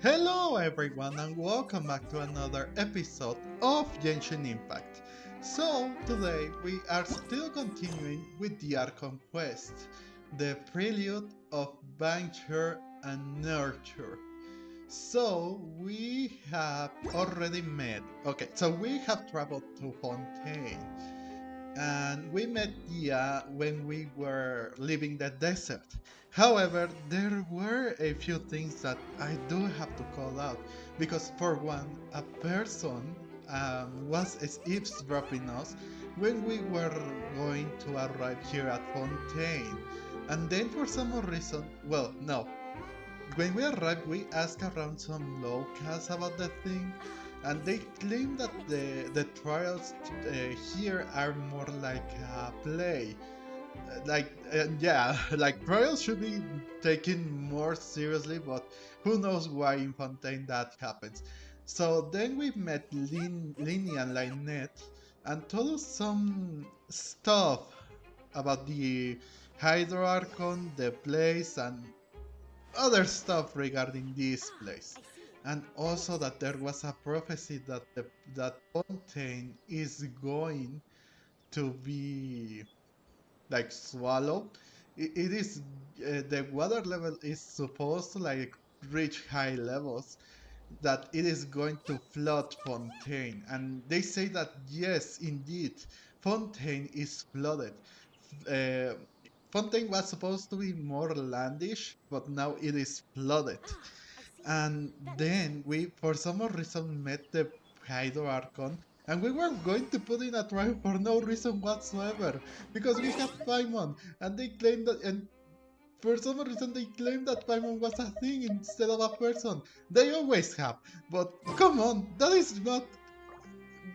Hello everyone and welcome back to another episode of Genshin Impact. So today we are still continuing with the Archon Quest, the prelude of Bancher and Nurture. So we have already met, we have traveled to Fontaine and we met Dia when we were leaving the desert. However, there were a few things that I do have to call out because, for one, a person was eavesdropping us when we were going to arrive here at Fontaine, and then for some reason, well, no, when we arrived, we asked around some locals about the thing, and they claim that the trials here are more like a play. Yeah, like trials should be taken more seriously, but who knows why in Fontaine that happens. So then we met Lini and Lynette and told us some stuff about the Hydro Archon, the place, and other stuff regarding this place. And also that there was a prophecy that that Fontaine is going to be like swallowed. It is the water level is supposed to like reach high levels, that it is going to flood Fontaine, and they say that yes, indeed, Fontaine is flooded. Uh, Fontaine was supposed to be more landish, but now it is flooded. And then we, for some reason, met the Hydro Archon, and we were going to put in a trial for no reason whatsoever, because we had Paimon, and they claimed that, and for some reason they claimed that Paimon was a thing instead of a person. They always have, but come on, that is not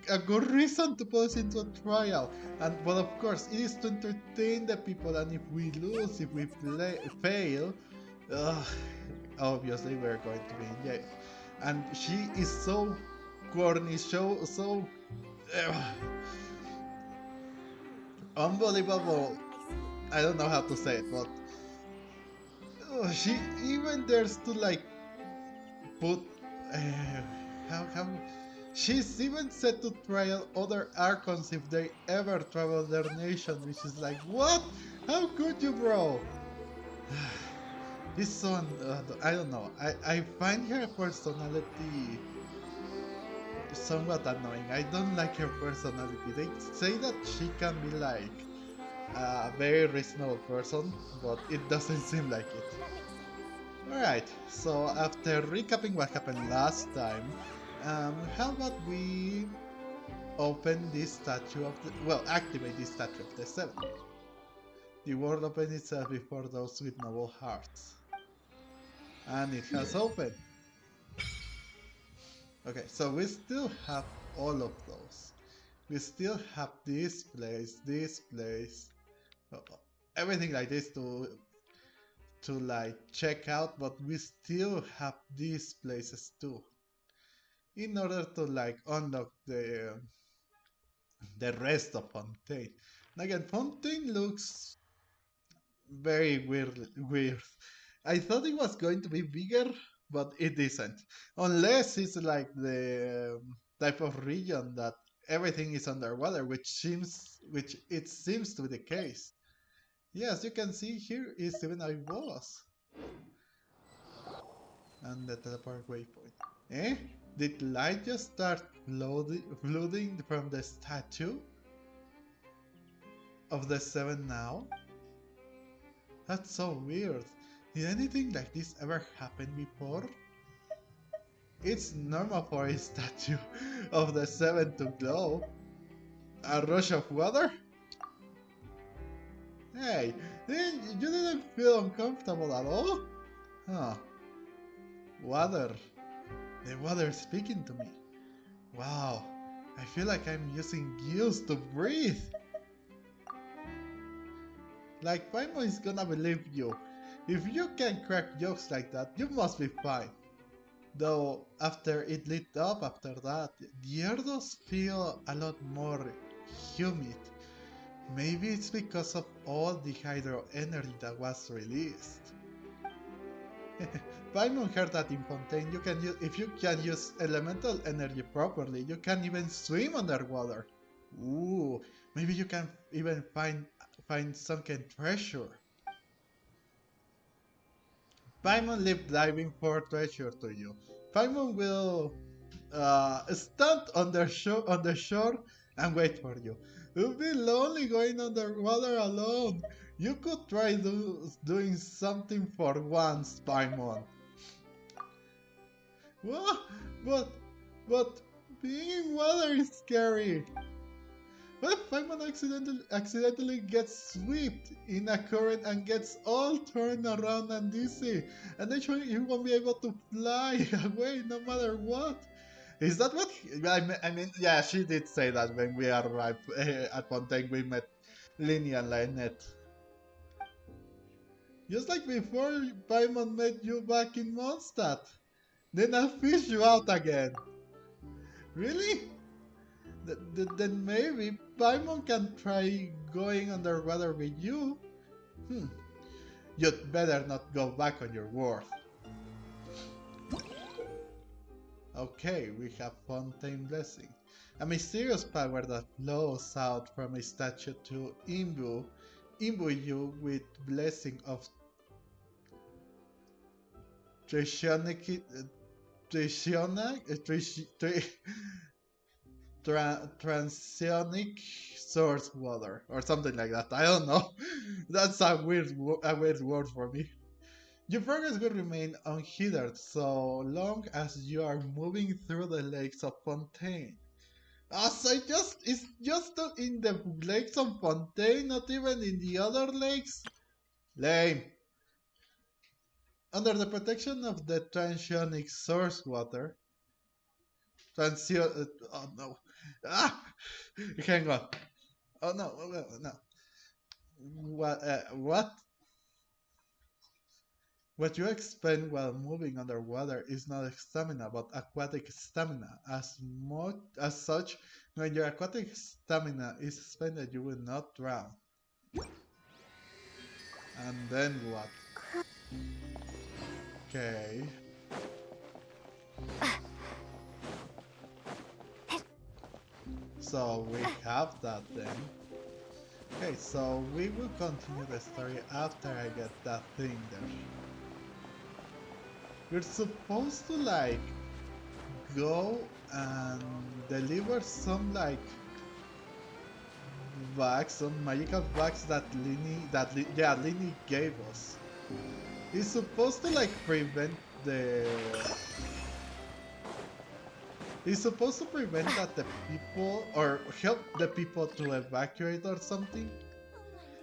a good reason to put us into a trial. And but of course, it is to entertain the people, and if we lose, if we fail, ugh, obviously we're going to be in jail. And she is so corny, so unbelievable. I don't know how to say it, but she even dares to like put how she's even set to trial other archons if they ever travel their nation, which is like, what? How could you, bro? This one, I don't know. I find her personality somewhat annoying. I don't like her personality. They say that she can be like a very reasonable person, but it doesn't seem like it. Alright, so after recapping what happened last time, how about we open this statue of the, well, activate this statue of the seven. The world opens itself before those with noble hearts. And it has opened. Okay, so we still have all of those. We still have this place, everything like this to like check out, but we still have these places too. In order to like unlock the rest of Fontaine. And again, Fontaine looks very weird. I thought it was going to be bigger, but it isn't. Unless it's like the type of region that everything is underwater, which it seems to be the case. Yes, you can see here is even a boss. And the teleport waypoint. Eh? Did light just start flooding from the statue of the seven now? That's so weird. Did anything like this ever happen before? It's normal for a statue of the seven to glow. A rush of water? Hey, you didn't feel uncomfortable at all? Huh. Water. The water speaking to me. Wow. I feel like I'm using gills to breathe. Like Paimon is gonna believe you. If you can crack jokes like that, you must be fine. Though after it lit up after that, the air does feel a lot more humid. Maybe it's because of all the hydro energy that was released. Paimon heard that in Fontaine, you can use, if you can use elemental energy properly, you can even swim underwater. Ooh, maybe you can even find sunken treasure. Paimon lived diving for treasure to you. Paimon will stand on the shore and wait for you. You'll be lonely going underwater alone. You could try doing something for once, Paimon. What? But, but being in water is scary. What if Paimon accidentally gets swept in a current and gets all turned around and dizzy, and then he won't be able to fly away no matter what? Is that what? I mean, yeah, she did say that when we arrived at Fontaine, we met Linny and Lynette. Just like before, Paimon met you back in Mondstadt. Then I fished you out again. Really? Then maybe Paimon can try going underwater with you. Hmm. You'd better not go back on your word. Okay, we have Fontaine Blessing. A mysterious power that flows out from a statue to imbue you with blessing of Trishonic, Trishona, Trish, Tri, Transionic source water or something like that. I don't know. That's a weird word for me. Your progress will remain unhindered so long as you are moving through the lakes of Fontaine. So it's just in the lakes of Fontaine, not even in the other lakes? Lame. Under the protection of the transionic source water, oh no. Ah! Hang on. Oh no, no. What? What you expend while moving underwater is not stamina, but aquatic stamina. As such, when your aquatic stamina is expended, you will not drown. And then what? Okay. So we have that then. Okay, so we will continue the story after I get that thing there. We're supposed to like go and deliver some like bags, some magical bags that Linny gave us. It's supposed to like prevent the It's supposed to prevent that the people, or help the people to evacuate or something.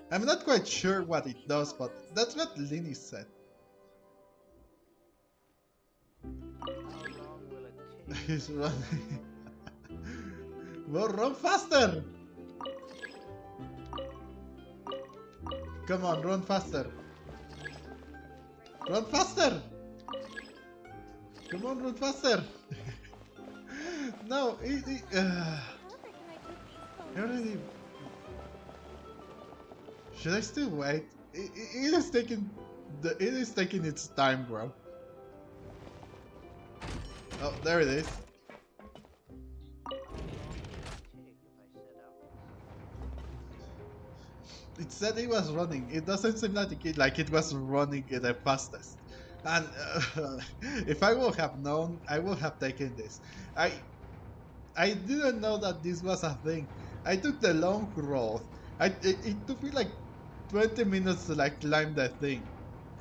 I'm not quite sure what it does, but that's what Linny said. He's running. Well, run faster! Come on, run faster! Run faster! Come on, run faster! No, already. Should I still wait? It is taking its time, bro. Oh, there it is. It said it was running. It doesn't seem like it was running the fastest. And if I would have known, I would have taken this. I didn't know that this was a thing. I took the long road. It took me like 20 minutes to like climb that thing.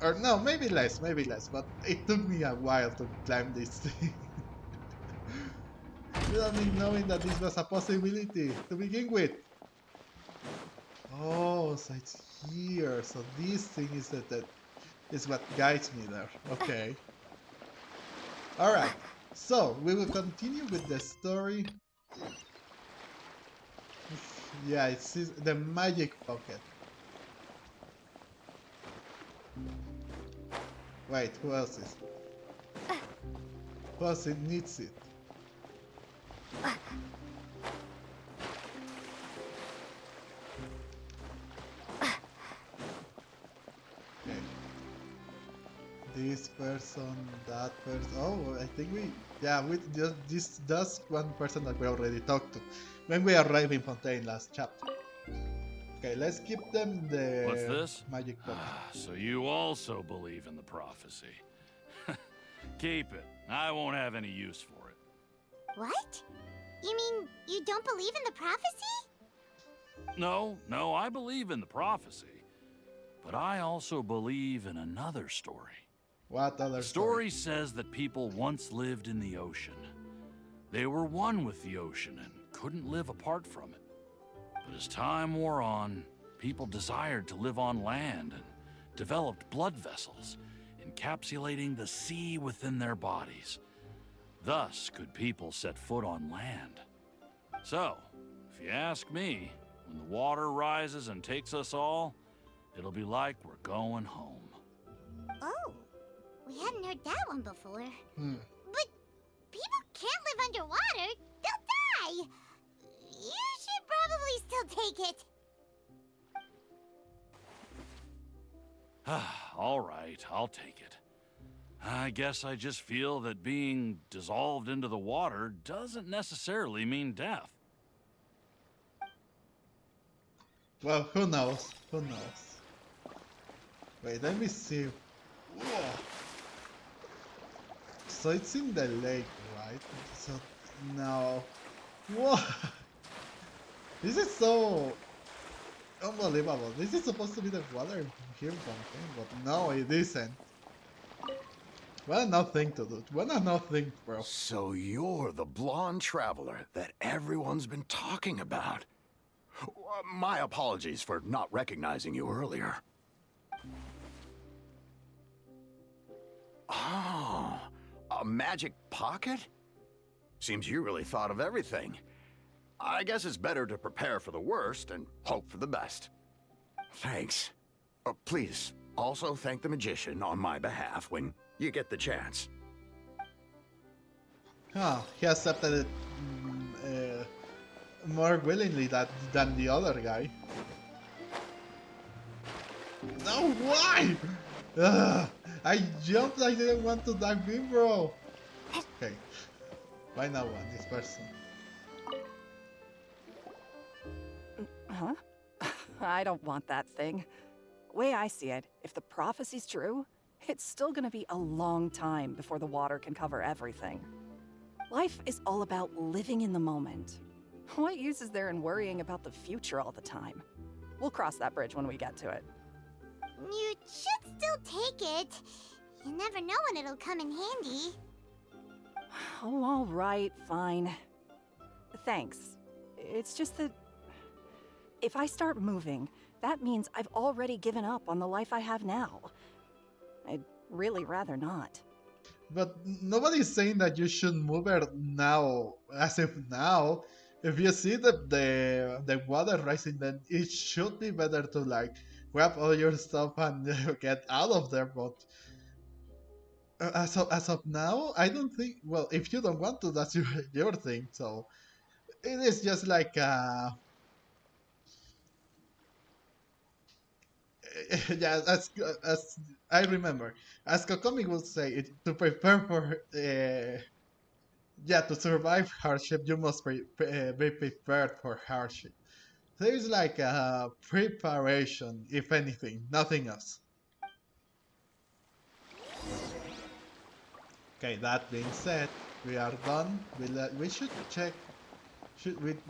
Or no, maybe less, but it took me a while to climb this thing. Without me knowing that this was a possibility to begin with. Oh, so it's here. So this thing that is what guides me there. Okay. Alright. So we will continue with the story. Yeah, it's the magic pocket. Wait, who else is? Who else needs it? Okay. this person, that person. Oh, I think we just that's one person that we already talked to when we arrived in Fontaine last chapter. Okay, let's give them the What's this? magic book. So you also believe in the prophecy. Keep it. I won't have any use for it. What? You mean you don't believe in the prophecy? No, I believe in the prophecy. But I also believe in another story. What other The story says that people once lived in the ocean. They were one with the ocean and couldn't live apart from it. But as time wore on, people desired to live on land and developed blood vessels, encapsulating the sea within their bodies. Thus could people set foot on land. So, if you ask me, when the water rises and takes us all, it'll be like we're going home. Oh, we hadn't heard that one before. Hmm. But people can't live underwater. They'll die. You should probably still take it. All right, I'll take it. I guess I just feel that being dissolved into the water doesn't necessarily mean death. Well, who knows? Who knows? Wait, let me see. Whoa. So it's in the lake, right? So no. Whoa. This is so unbelievable. This is supposed to be the water here in Fontaine, but no, it isn't. What a nothing to do. What a nothing, bro. So you're the blonde traveler that everyone's been talking about. My apologies for not recognizing you earlier. Oh, a magic pocket? Seems you really thought of everything. I guess it's better to prepare for the worst and hope for the best. Thanks. Please, also thank the magician on my behalf when you get the chance. He accepted it more willingly than the other guy. No, why? I jumped, I didn't want to dive in, bro. Okay, why not one, this person? Huh? I don't want that thing. Way I see it, if the prophecy's true, it's still gonna be a long time before the water can cover everything. Life is all about living in the moment. What use is there in worrying about the future all the time? We'll cross that bridge when we get to it. You should still take it. You never know when it'll come in handy. Oh, all right, fine. Thanks. It's just that if I start moving, that means I've already given up on the life I have now. I'd really rather not. But nobody's saying that you should move it now, as if now. If you see the water rising, then it should be better to like grab all your stuff and get out of there. But as of now, I don't think. Well, if you don't want to, that's your thing. So it is just like yeah, as I remember, as Kokomi would say, to prepare for yeah, to survive hardship, you must be prepared for hardship. There's like a preparation, if anything, nothing else. Okay, that being said, we are done. We should check.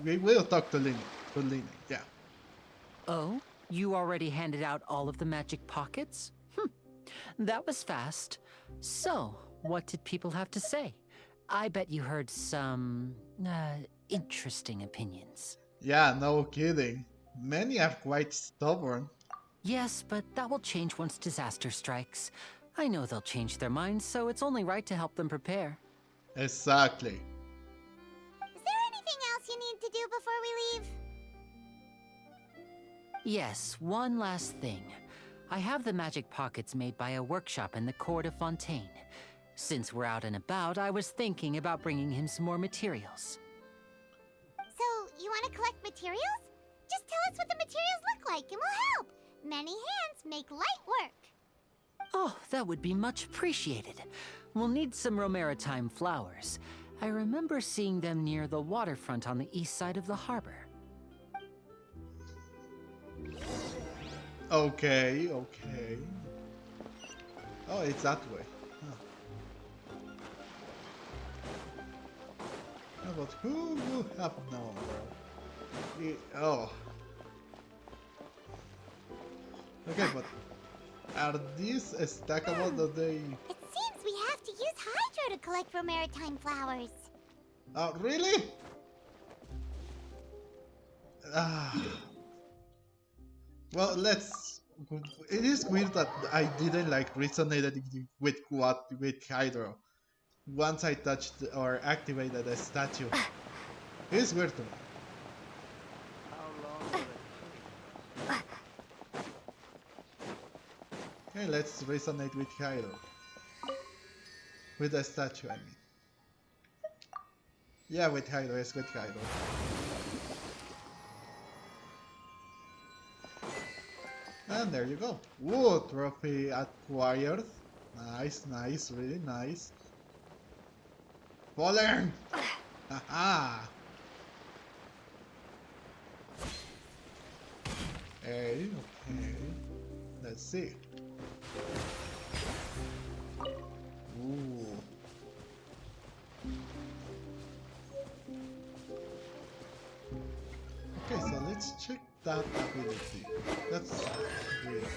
We will talk to Lina, yeah. Oh, you already handed out all of the magic pockets? That was fast. So, what did people have to say? I bet you heard some, interesting opinions. Yeah, no kidding. Many are quite stubborn. Yes, but that will change once disaster strikes. I know they'll change their minds, so it's only right to help them prepare. Exactly. Is there anything else you need to do before we leave? Yes, one last thing. I have the magic pockets made by a workshop in the court of Fontaine. Since we're out and about, I was thinking about bringing him some more materials. So, you want to collect materials? Just tell us what the materials look like and we'll help. Many hands make light work. Oh, that would be much appreciated. We'll need some Romaritime flowers. I remember seeing them near the waterfront on the east side of the harbor. Okay, okay. Oh, it's that way. Huh. Yeah, but who would have known, bro? Oh. Okay, but are these stackable? Do they? It seems we have to use Hydro to collect Romaritime flowers. Oh, really? Ah. Well, let's. It is weird that I didn't like resonate with Hydro once I touched or activated a statue. It is weird to me. Okay, let's resonate with Hydro. With the statue, I mean. Yeah, with Hydro, it's with Hydro. And there you go. Woo, trophy acquired. Nice, nice, really nice. Fallen! Haha! Okay, okay. Let's see. Ooh. Okay, so let's check that ability. That's weird.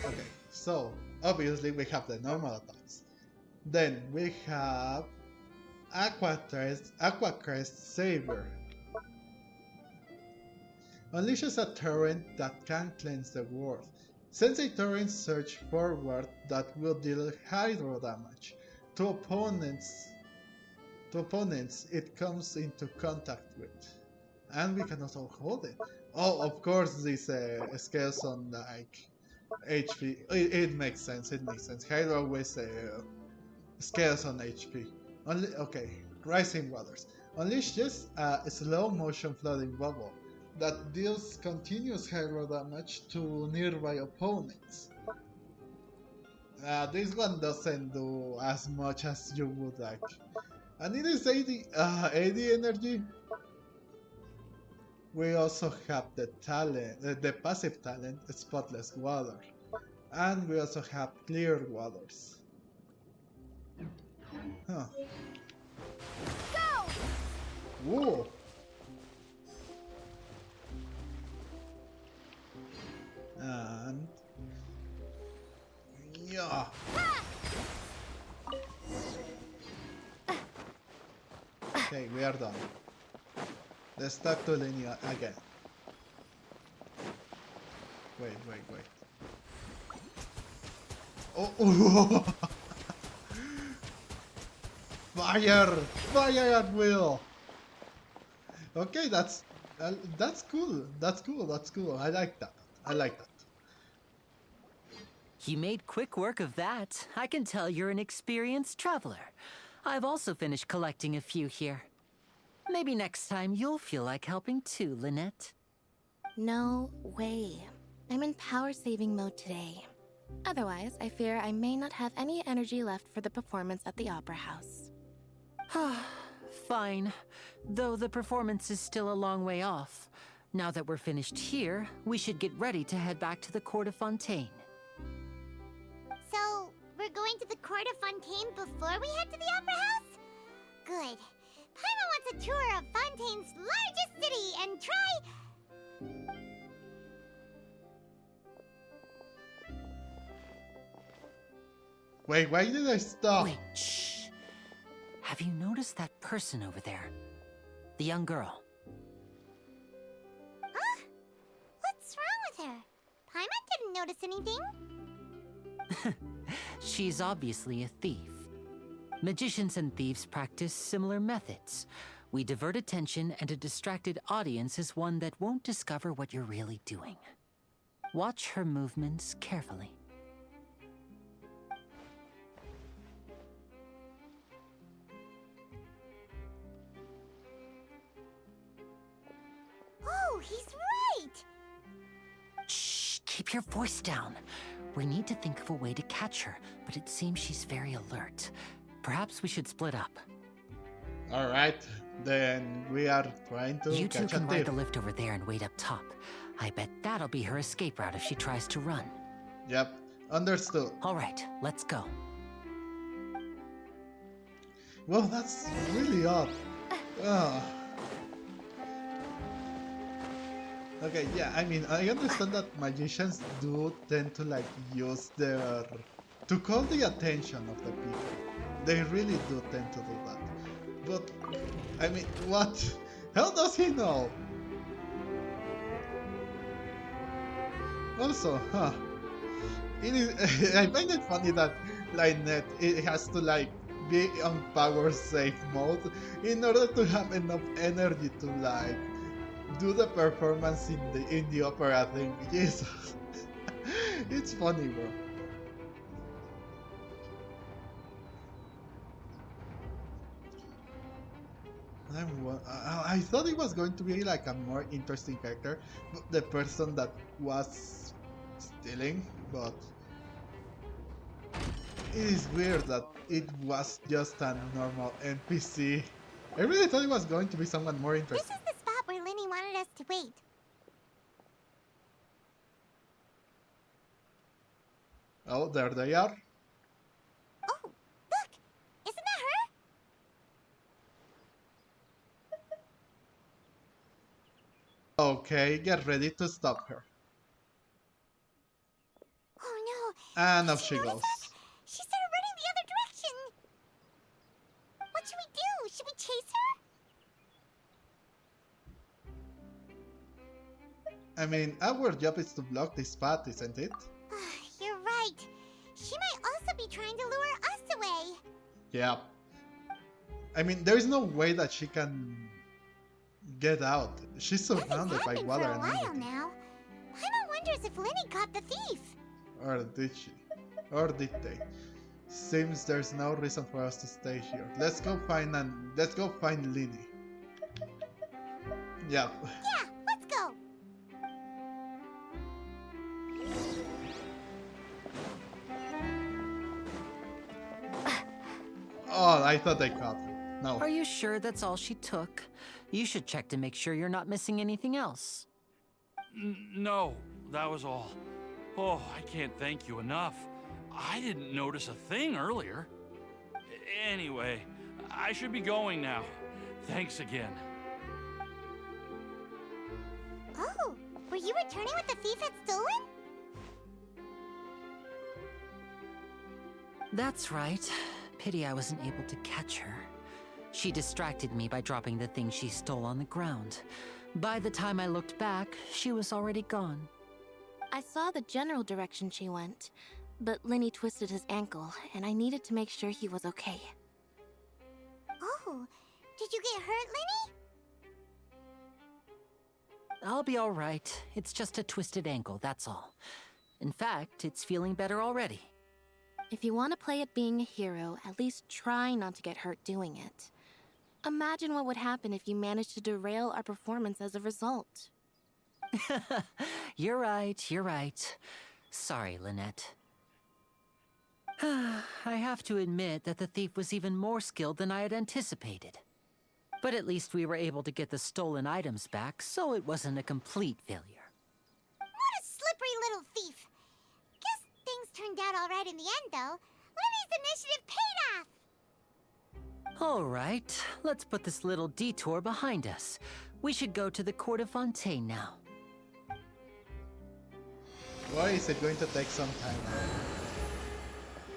Okay, so obviously we have the normal attacks. Then we have Aqua Crest Savior. Unleashes a torrent that can cleanse the world. Sends a torrent surge forward that will deal hydro damage to opponents it comes into contact with. And we can also hold it. Oh, of course, this scales on like HP. It makes sense. It makes sense. Hydro always scales on HP. Okay, Rising Waters. Unleashes a slow motion flooding bubble that deals continuous hydro damage to nearby opponents. This one doesn't do as much as you would like. And it is 80 energy. We also have the talent, the passive talent, Spotless Water. And we also have Clear Waters. Huh. Go! Whoa! And... yeah! Okay, we are done. Let's talk to Linnea again. Wait. Oh! Fire! Fire at will! Okay, that's cool. That's cool. I like that. You made quick work of that. I can tell you're an experienced traveler. I've also finished collecting a few here. Maybe next time you'll feel like helping too, Lynette. No way. I'm in power-saving mode today. Otherwise, I fear I may not have any energy left for the performance at the Opera House. Fine. Though the performance is still a long way off. Now that we're finished here, we should get ready to head back to the Court of Fontaine. So, we're going to the Court of Fontaine before we head to the Opera House? Good. Paimon wants a tour of Fontaine's largest city and try... Wait, why did I stop? Wait, shh. Have you noticed that person over there? The young girl. Huh? What's wrong with her? Paimon didn't notice anything. She's obviously a thief. Magicians and thieves practice similar methods. We divert attention, and a distracted audience is one that won't discover what you're really doing. Watch her movements carefully. Oh, he's right! Shh, keep your voice down. We need to think of a way to catch her, but it seems she's very alert. Perhaps we should split up. Alright, then we are trying to You two catch a can ride thief. the lift over there and wait up top. I bet that'll be her escape route if she tries to run. Yep, understood. All right, let's go. Well, that's really odd. Ah. Okay, yeah, I mean, I understand that magicians do tend to like use their... to call the attention of the people. They really do tend to do that. But, I mean, what? How does he know? Also, it is, I find it funny that Lynette, it has to like be on power save mode in order to have enough energy to like do the performance in the opera thing. Jesus. It's funny, bro. I thought it was going to be like a more interesting character, the person that was stealing, but it is weird that it was just a normal NPC. I really thought it was going to be someone more This interesting. is the spot where Linny wanted us to wait. Oh, there they are. Oh, look! Isn't that her? Okay, get ready to stop her. Oh And no! off she notice goes. us? She started running the other direction! What should we do? Should we chase her? I mean, our job is to block this path, isn't it? You're right. She might also be trying to lure us away. Yeah. I mean, there is no way that she can get out. She's Nothing's surrounded by happened water for a and while everything. now. Paimon wonders if Linny caught the thief. Or did she? Or did they? Seems there's no reason for us to stay here. Let's go find Linny. Yeah. Yeah, let's go. Oh, I thought they caught her. No. Are you sure that's all she took? You should check to make sure you're not missing anything else. No, that was all. Oh, I can't thank you enough. I didn't notice a thing earlier. Anyway, I should be going now. Thanks again. Oh, were you returning what the thief had stolen? That's right. Pity I wasn't able to catch her. She distracted me by dropping the thing she stole on the ground. By the time I looked back, she was already gone. I saw the general direction she went, but Linny twisted his ankle, and I needed to make sure he was okay. Oh, did you get hurt, Linny? I'll be all right. It's just a twisted ankle, that's all. In fact, it's feeling better already. If you want to play at being a hero, at least try not to get hurt doing it. Imagine what would happen if you managed to derail our performance as a result. You're right. Sorry, Lynette. I have to admit that the thief was even more skilled than I had anticipated. But at least we were able to get the stolen items back, so it wasn't a complete failure. What a slippery little thief. Guess things turned out all right in the end, though. Linny's initiative paid off. All right, let's put this little detour behind us. We should go to the court of Fontaine now. Why is it going to take some time?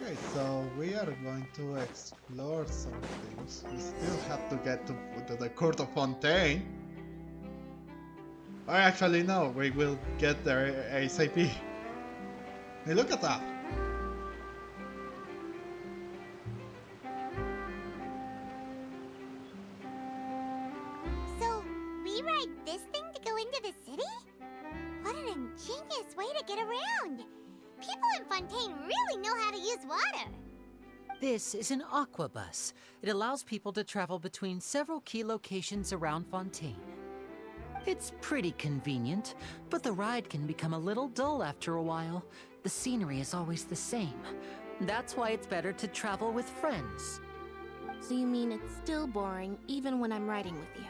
Okay, so we are going to explore some things. We still have to get to the court of Fontaine. Or actually no, we will get there ASAP. Hey, look at that! So, we ride this thing to go into the city? What an ingenious way to get around! People in Fontaine really know how to use water! This is an aquabus. It allows people to travel between several key locations around Fontaine. It's pretty convenient, but the ride can become a little dull after a while. The scenery is always the same. That's why it's better to travel with friends. So you mean it's still boring even when I'm riding with you?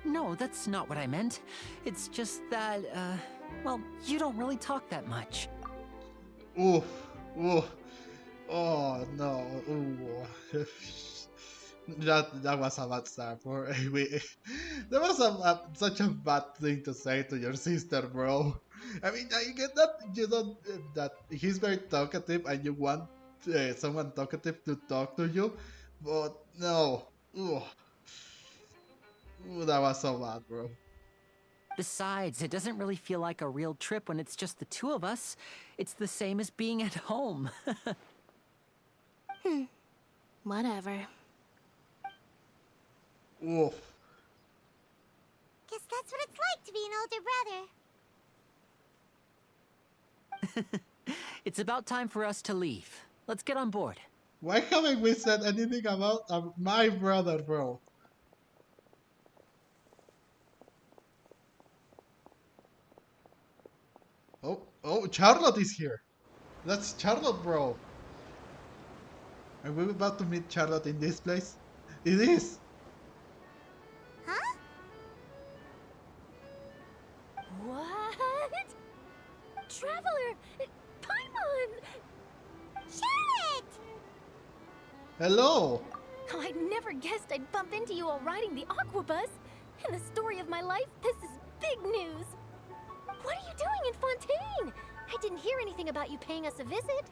No, that's not what I meant. It's just that, well, you don't really talk that much. Oof. Oof. Oh no. Ooh. That was a bad start for that was such a bad thing to say to your sister, bro. I mean, I get that you don't that he's very talkative and you want someone talkative to talk to you, but no. Ooh. Ooh, that was so bad, bro. Besides, it doesn't really feel like a real trip when it's just the two of us. It's the same as being at home. Whatever. Oof. Guess that's what it's like to be an older brother. It's about time for us to leave. Let's get on board. Why haven't we said anything about my brother, bro? Oh, Charlotte is here. That's Charlotte, bro. Are we about to meet Charlotte in this place? It is. Huh? What? Traveler! Paimon! Charlotte! Hello. Oh, I never guessed I'd bump into you while riding the Aquabus. In the story of my life, this is big news. What are you doing in Fontaine? I didn't hear anything about you paying us a visit.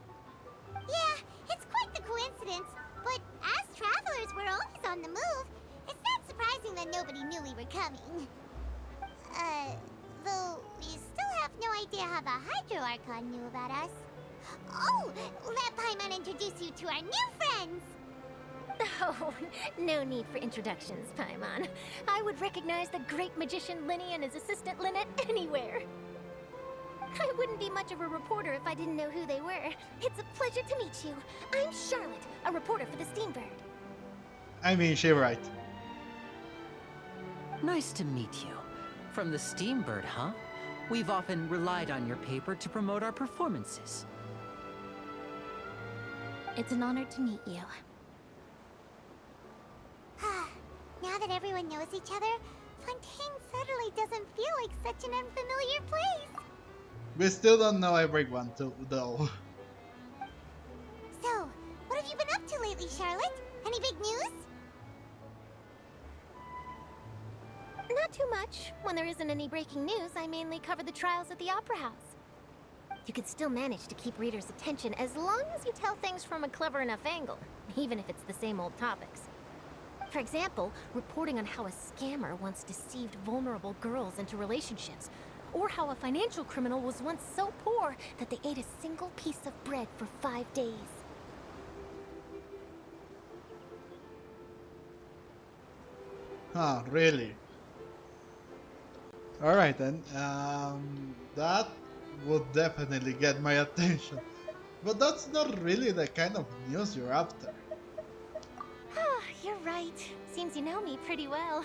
Yeah, it's quite the coincidence, but as travelers, we're always on the move. It's not surprising that nobody knew we were coming. Though we still have no idea how the Hydro Archon knew about us. Oh, let Paimon introduce you to our new friends! Oh, no need for introductions, Paimon. I would recognize the great magician Linny and his assistant Lynette anywhere. I wouldn't be much of a reporter if I didn't know who they were. It's a pleasure to meet you. I'm Charlotte, a reporter for the Steambird. I mean, she's right. Nice to meet you. From the Steambird, huh? We've often relied on your paper to promote our performances. It's an honor to meet you. Now that everyone knows each other, Fontaine suddenly doesn't feel like such an unfamiliar place. We still don't know everyone, though. So, what have you been up to lately, Charlotte? Any big news? Not too much. When there isn't any breaking news, I mainly cover the trials at the Opera House. You can still manage to keep readers' attention as long as you tell things from a clever enough angle, even if it's the same old topics. For example, reporting on how a scammer once deceived vulnerable girls into relationships, or how a financial criminal was once so poor that they ate a single piece of bread for 5 days. Huh, really? Alright then, that would definitely get my attention. But that's not really the kind of news you're after. You're right. Seems you know me pretty well.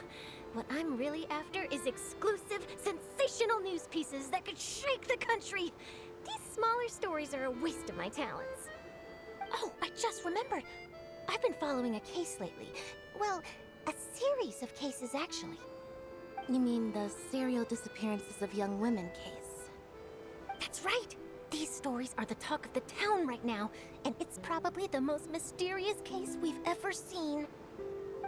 What I'm really after is exclusive, sensational news pieces that could shake the country. These smaller stories are a waste of my talents. Oh, I just remembered. I've been following a case lately. Well, a series of cases, actually. You mean the serial disappearances of young women case? That's right. These stories are the talk of the town right now, and it's probably the most mysterious case we've ever seen.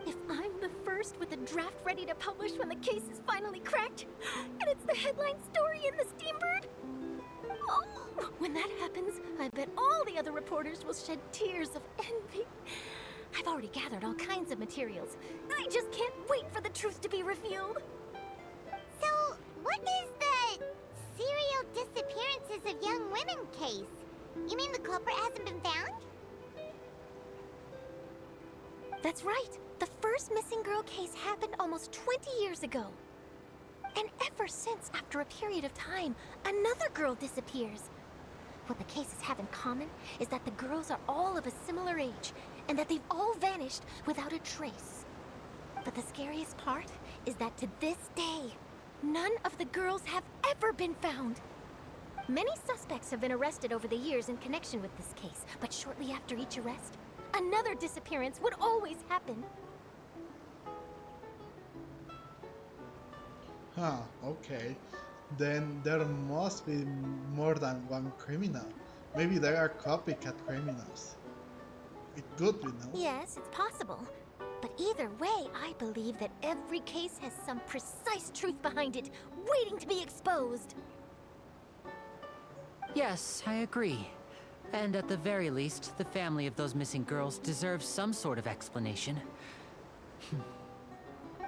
If I'm the first with a draft ready to publish when the case is finally cracked, and it's the headline story in the Steambird, oh, when that happens, I bet all the other reporters will shed tears of envy. I've already gathered all kinds of materials. I just can't wait for the truth to be revealed. So, what is the serial disappearances of young women case? You mean the culprit hasn't been found? That's right. The first missing girl case happened almost 20 years ago. And ever since, after a period of time, another girl disappears. What the cases have in common is that the girls are all of a similar age, and that they've all vanished without a trace. But the scariest part is that to this day, none of the girls have ever been found. Many suspects have been arrested over the years in connection with this case, but shortly after each arrest, another disappearance would always happen. Huh, okay. Then there must be more than one criminal. Maybe there are copycat criminals. It could be, no? Yes, it's possible. But either way, I believe that every case has some precise truth behind it, waiting to be exposed. Yes, I agree. And at the very least, the family of those missing girls deserves some sort of explanation.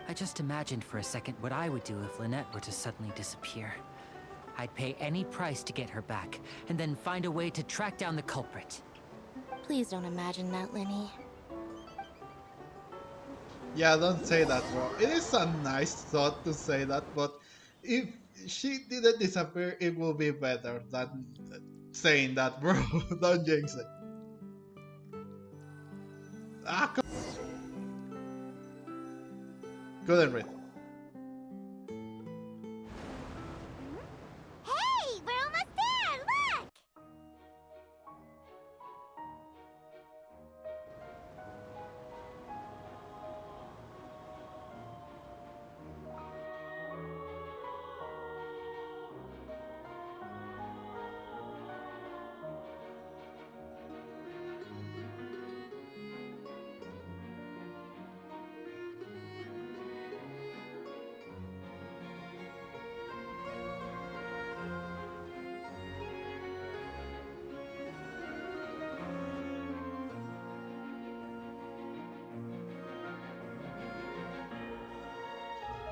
I just imagined for a second what I would do if Lynette were to suddenly disappear. I'd pay any price to get her back, and then find a way to track down the culprit. Please don't imagine that, Lenny. Yeah, don't say that, bro. It is a nice thought to say that, but if she didn't disappear, it will be better than saying that, bro. Don't jinx it. Ah, couldn't read. Hey, we're almost there! Look!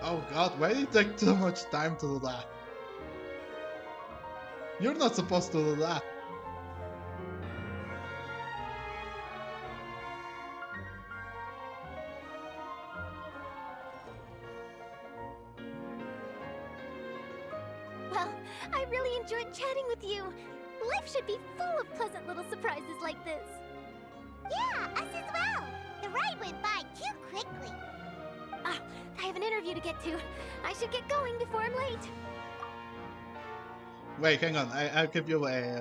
Oh god, why did it take so much time to do that? You're not supposed to do that. Well, I really enjoyed chatting with you. Life should be full of pleasant little surprises like this. Yeah, us as well. The ride went by too quickly. Ah, I have an interview to get to. I should get going before I'm late. Wait, hang on. I'll keep you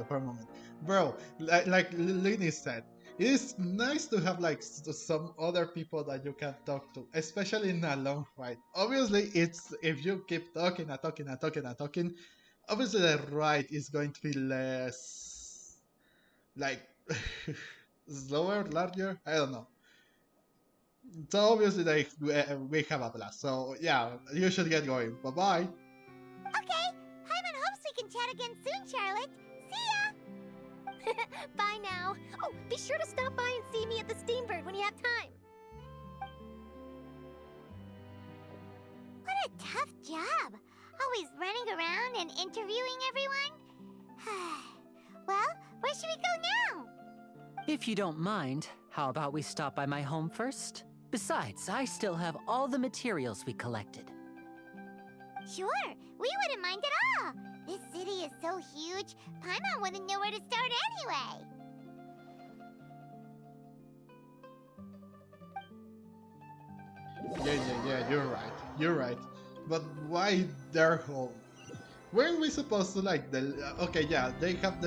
for a moment. Bro, like Lini said, it is nice to have like some other people that you can talk to, especially in a long ride. Obviously, it's if you keep talking and talking and talking and talking, obviously the ride is going to be less like slower, larger. I don't know. So obviously, like we have a blast. So yeah, you should get going. Bye bye. Okay, Paimon hopes we can chat again soon, Charlotte. See ya! Bye now. Oh, be sure to stop by and see me at the Steambird when you have time. What a tough job. Always running around and interviewing everyone. Well, where should we go now? If you don't mind, how about we stop by my home first? Besides, I still have all the materials we collected. Sure, we wouldn't mind at all. This city is so huge, Paimon wouldn't know where to start anyway. Yeah, you're right. But why their home? Weren't we supposed to like the... Okay, yeah, they have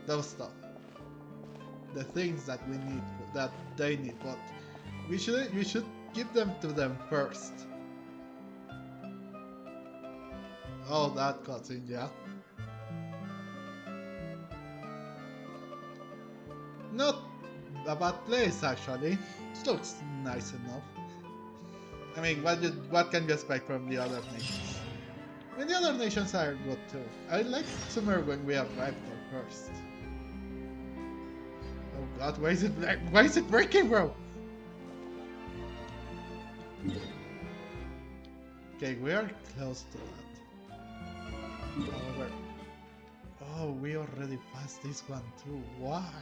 those stuff. The things that we need, that they need, but we should give them to them first. Oh, that cutscene, yeah. Not a bad place, actually. It looks nice enough. I mean, what can you expect from the other nations? I mean, the other nations are good too. I like summer when we arrived there first. Oh god, why is it breaking, bro? Okay, we are close to that. However, oh, we already passed this one too. Why?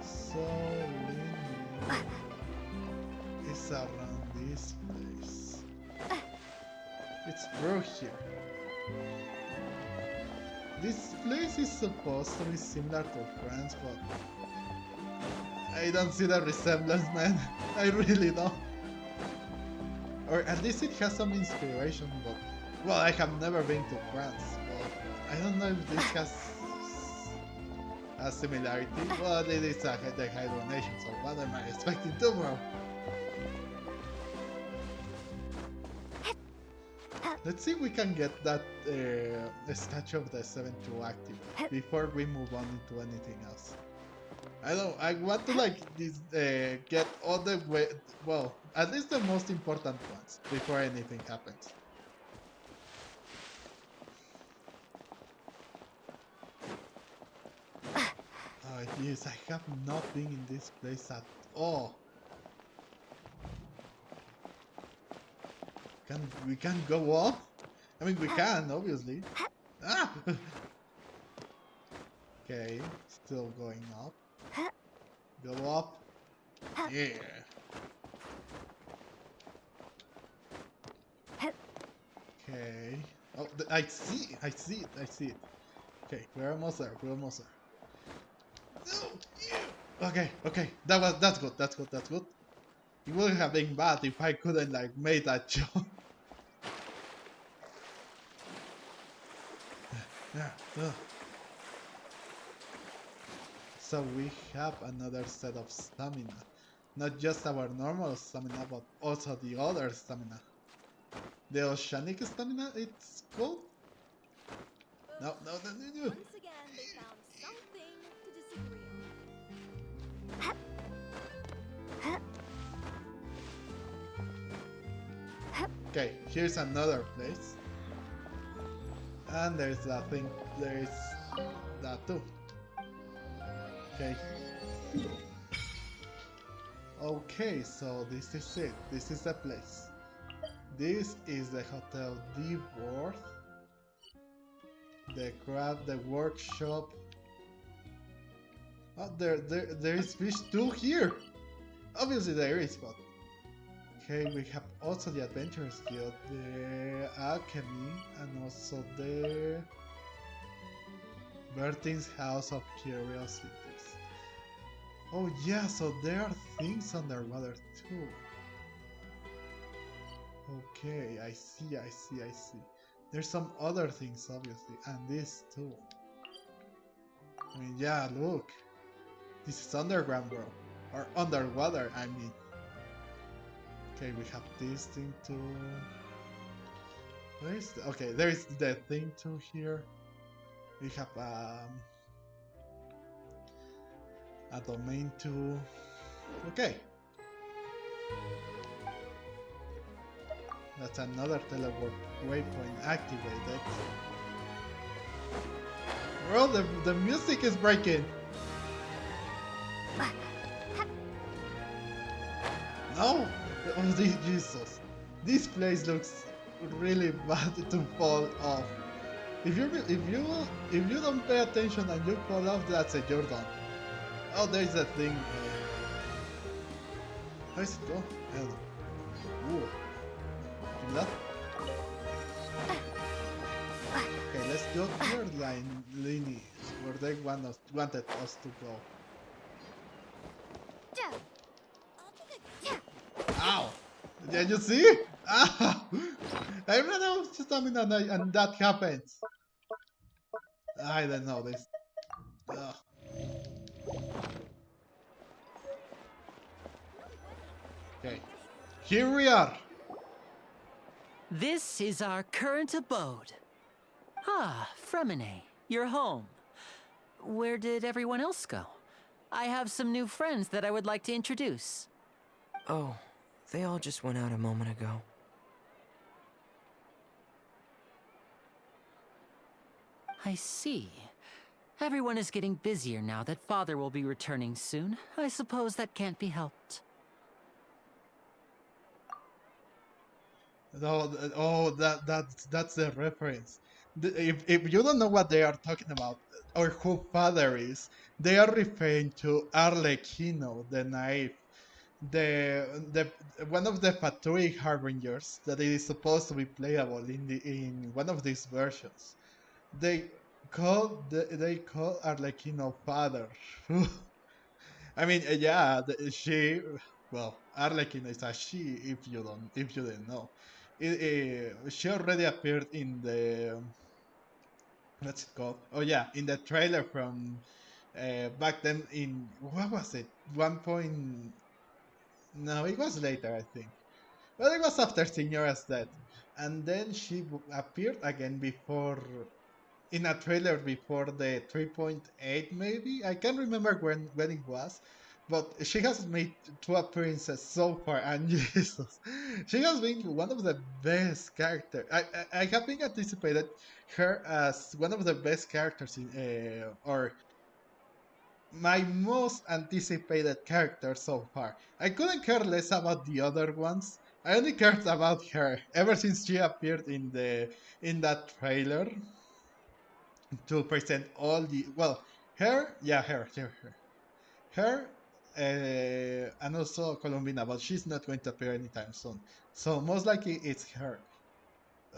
So linear. It's around this place. It's through here. This place is supposed to be similar to France, but I don't see the resemblance, man. I really don't. Or at least it has some inspiration, but well, I have never been to France, but I don't know if this has a similarity. Well, it is the Hydro Nation, so what am I expecting tomorrow? Let's see if we can get that statue of the 7-2 active before we move on into anything else. I want to like this, get all the way, well, at least the most important ones before anything happens. Oh jeez, I have not been in this place at all. We can go up? I mean, we can, obviously. Ah! Okay, still going up. Go up. Yeah. Okay. Oh, I see it. Okay, we're almost there. No! Yeah. Okay. That's good. It would have been bad if I couldn't like make that jump. So we have another set of stamina. Not just our normal stamina, but also the other stamina. The oceanic stamina, it's called? No. Once again, they found something to disagree on. Okay, here's another place. And there's that thing, there's that too. Okay. Okay, so this is it. This is the place. This is the Hotel Divorce. The craft, the workshop. Oh, there is fish too here. Obviously there is, but okay, we have also the Adventurers Guild, the Alchemy, and also the Bertin's House of Curiosities. Oh yeah, so there are things underwater too. Okay, I see. There's some other things obviously, and this too. I mean, yeah, look. This is underground, bro. Or underwater, I mean. Okay, we have this thing too. Where is okay, there is the thing too here. We have a domain too. Okay. That's another teleport waypoint activated. Bro, the music is breaking. No! Oh, Jesus. This place looks really bad to fall off. If you don't pay attention and you fall off, that's it, you're done. Oh, there's that thing. How does it go? I don't know. Ooh. That? Okay, let's go third line lineage where they wanted us to go. Ow! Did you see? Ah! I ran out of stamina and that happens. I don't know this. Ugh. Okay, here we are. This is our current abode. Ah, Freminet, you're home. Where did everyone else go? I have some new friends that I would like to introduce. Oh, they all just went out a moment ago. I see. Everyone is getting busier now that Father will be returning soon. I suppose that can't be helped. No, oh, that's the reference. If you don't know what they are talking about or who Father is, they are referring to Arlecchino, the naive, the one of the Fatui Harbingers that is supposed to be playable in one of these versions. they call Arlecchino father. I mean, yeah, she. Well, Arlequin is a she. If you didn't know, she already appeared in the what's it called? Oh yeah, in the trailer from back then. In what was it? One point. No, it was later, I think. Well, it was after Signora's death, and then she appeared again before in a trailer before the 3.8 maybe. I can't remember when it was, but she has made two appearances so far, and Jesus, she has been one of the best characters. I have been anticipated her as one of the best characters in or my most anticipated character so far. I couldn't care less about the other ones. I only cared about her ever since she appeared in that trailer to present all the well her yeah her and also Colombina, but she's not going to appear anytime soon, so most likely it's her.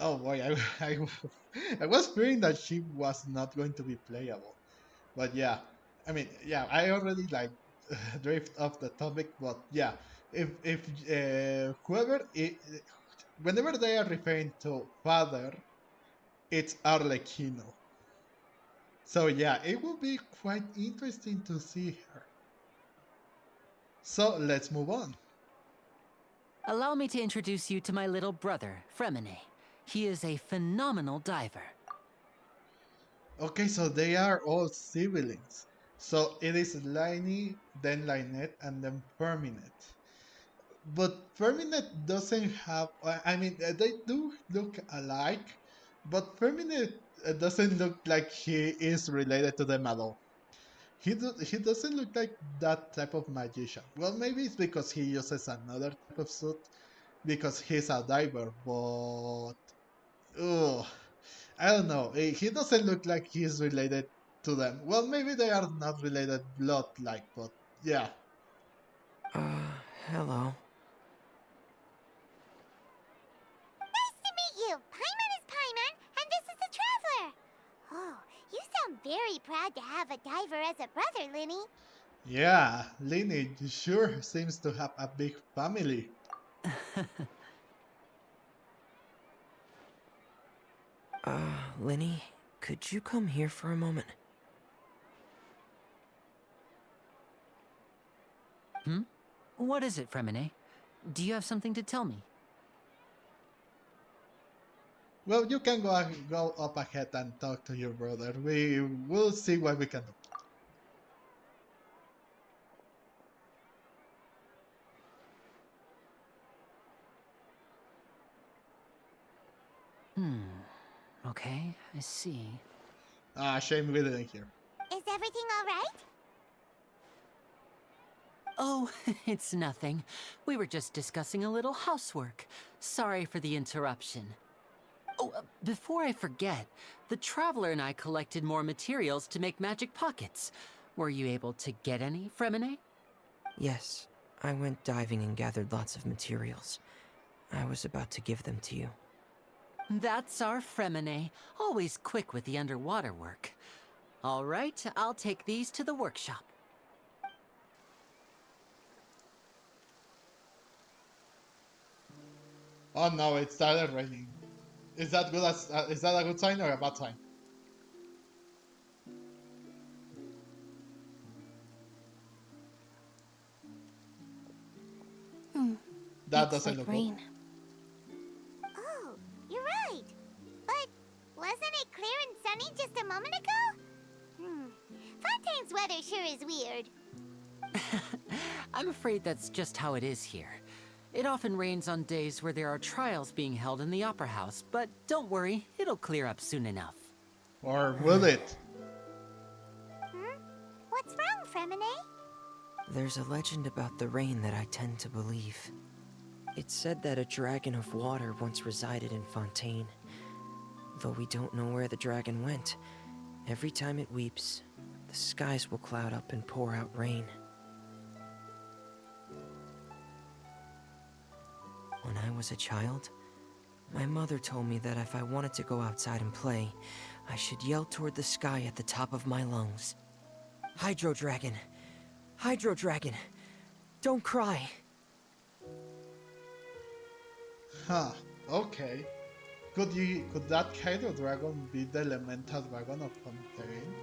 Oh boy, I was fearing that she was not going to be playable, but yeah, I mean, yeah, I already like drift off the topic, but yeah, if whoever whenever they are referring to father, it's Arlecchino. So yeah, it will be quite interesting to see her. So let's move on. Allow me to introduce you to my little brother, Freminet. He is a phenomenal diver. Okay, so they are all siblings. So it is Lainey, then Lynette, and then Ferminet. But Ferminet doesn't have. I mean, they do look alike, but Ferminet doesn't look like he is related to them at all. He doesn't look like that type of magician. Well, maybe it's because he uses another type of suit because he's a diver, but ugh, I don't know. He doesn't look like he's related to them. Well, maybe they are not related blood like, but yeah. Hello. Nice to meet you. Paimon is Paimon, and this is the Traveler. Oh, you sound very proud to have a diver as a brother, Linny. Yeah, lineage sure seems to have a big family. Linny, could you come here for a moment? What is it, Freminet? Do you have something to tell me? Well, you can go up ahead and talk to your brother. We will see what we can do. Okay, I see. Ah, shame we didn't hear. Is everything all right? Oh, it's nothing. We were just discussing a little housework. Sorry for the interruption. Oh, before I forget, the Traveler and I collected more materials to make magic pockets. Were you able to get any, Freminet? Yes, I went diving and gathered lots of materials. I was about to give them to you. That's our Freminet, always quick with the underwater work. All right, I'll take these to the workshop. Oh no, it started raining. Is that good as is that a good sign or a bad sign? That It's doesn't like look rain. Oh, you're right. But wasn't it clear and sunny just a moment ago? Fontaine's weather sure is weird. I'm afraid that's just how it is here. It often rains on days where there are trials being held in the Opera House, but don't worry, it'll clear up soon enough. good. Or will it? What's wrong, Freminet? There's a legend about the rain that I tend to believe. It's said that a dragon of water once resided in Fontaine. Though we don't know where the dragon went, every time it weeps, the skies will cloud up and pour out rain. When I was a child, my mother told me that if I wanted to go outside and play, I should yell toward the sky at the top of my lungs. Hydro Dragon! Hydro Dragon! Don't cry! Huh, okay. Could that Hydro Dragon be the elemental dragon of Fontaine?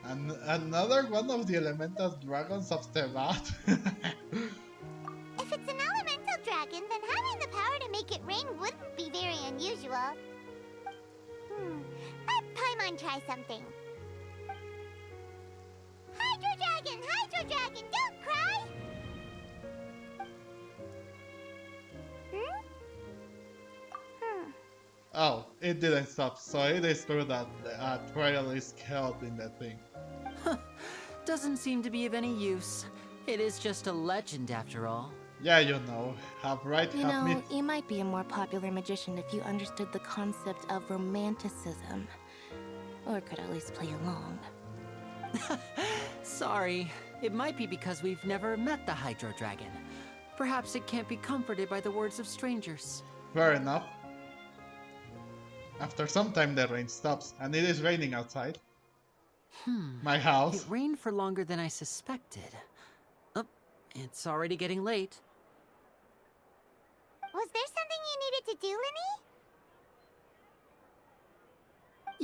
And another one of the elemental dragons of Tevat? If it's an elemental dragon, then having the power to make it rain wouldn't be very unusual. Let Paimon try something. Hydro Dragon, don't cry! Oh, it didn't stop, so it is true that a trail is held in the thing. Doesn't seem to be of any use. It is just a legend after all. Yeah, you know, have right, You have know, me. you might be a more popular magician if you understood the concept of romanticism. Or could at least play along. Sorry. It might be because we've never met the Hydro Dragon. Perhaps it can't be comforted by the words of strangers. Fair enough. After some time the rain stops, and it is raining outside. My house. It rained for longer than I suspected. Oh, it's already getting late. Was there something you needed to do, Linny?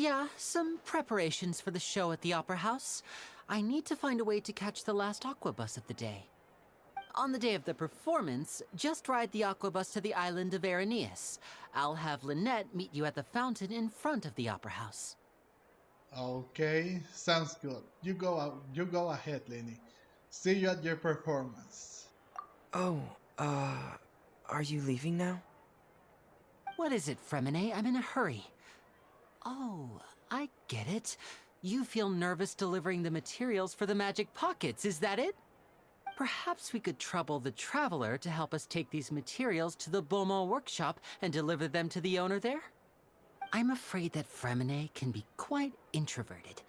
Yeah, some preparations for the show at the Opera House. I need to find a way to catch the last aqua bus of the day. On the day of the performance, just ride the aqua bus to the island of Araneus. I'll have Lynette meet you at the fountain in front of the Opera House. Okay, sounds good. You go ahead, Lenny. See you at your performance. Oh, are you leaving now? What is it, Freminet? I'm in a hurry. Oh, I get it. You feel nervous delivering the materials for the magic pockets, is that it? Perhaps we could trouble the Traveler to help us take these materials to the Beaumont workshop and deliver them to the owner there? I'm afraid that Freminet can be quite introverted,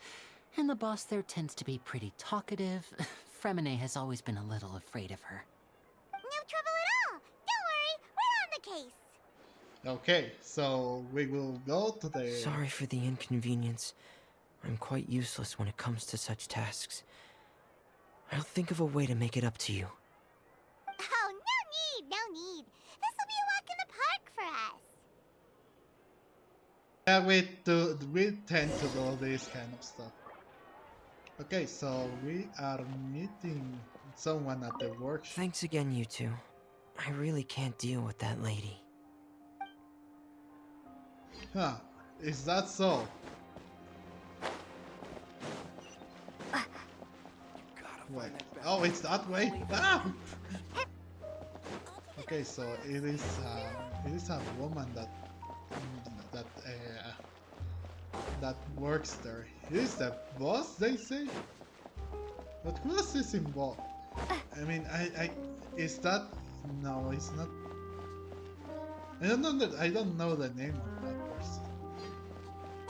and the boss there tends to be pretty talkative. Freminet has always been a little afraid of her. No trouble at all! Don't worry, we're on the case! Okay, so we will go to the... Sorry for the inconvenience. I'm quite useless when it comes to such tasks. I'll think of a way to make it up to you. Oh, no need! This will be a walk in the park for us! Yeah, we tend to do this kind of stuff. Okay, so we are meeting someone at the workshop. Thanks again, you two. I really can't deal with that lady. Huh, is that so? Wait. Oh, it's that way? Ah! Okay, so it is a woman that works there. Is the boss, they say? But who else is involved? I mean, is that... No, it's not... I don't know the name of that person.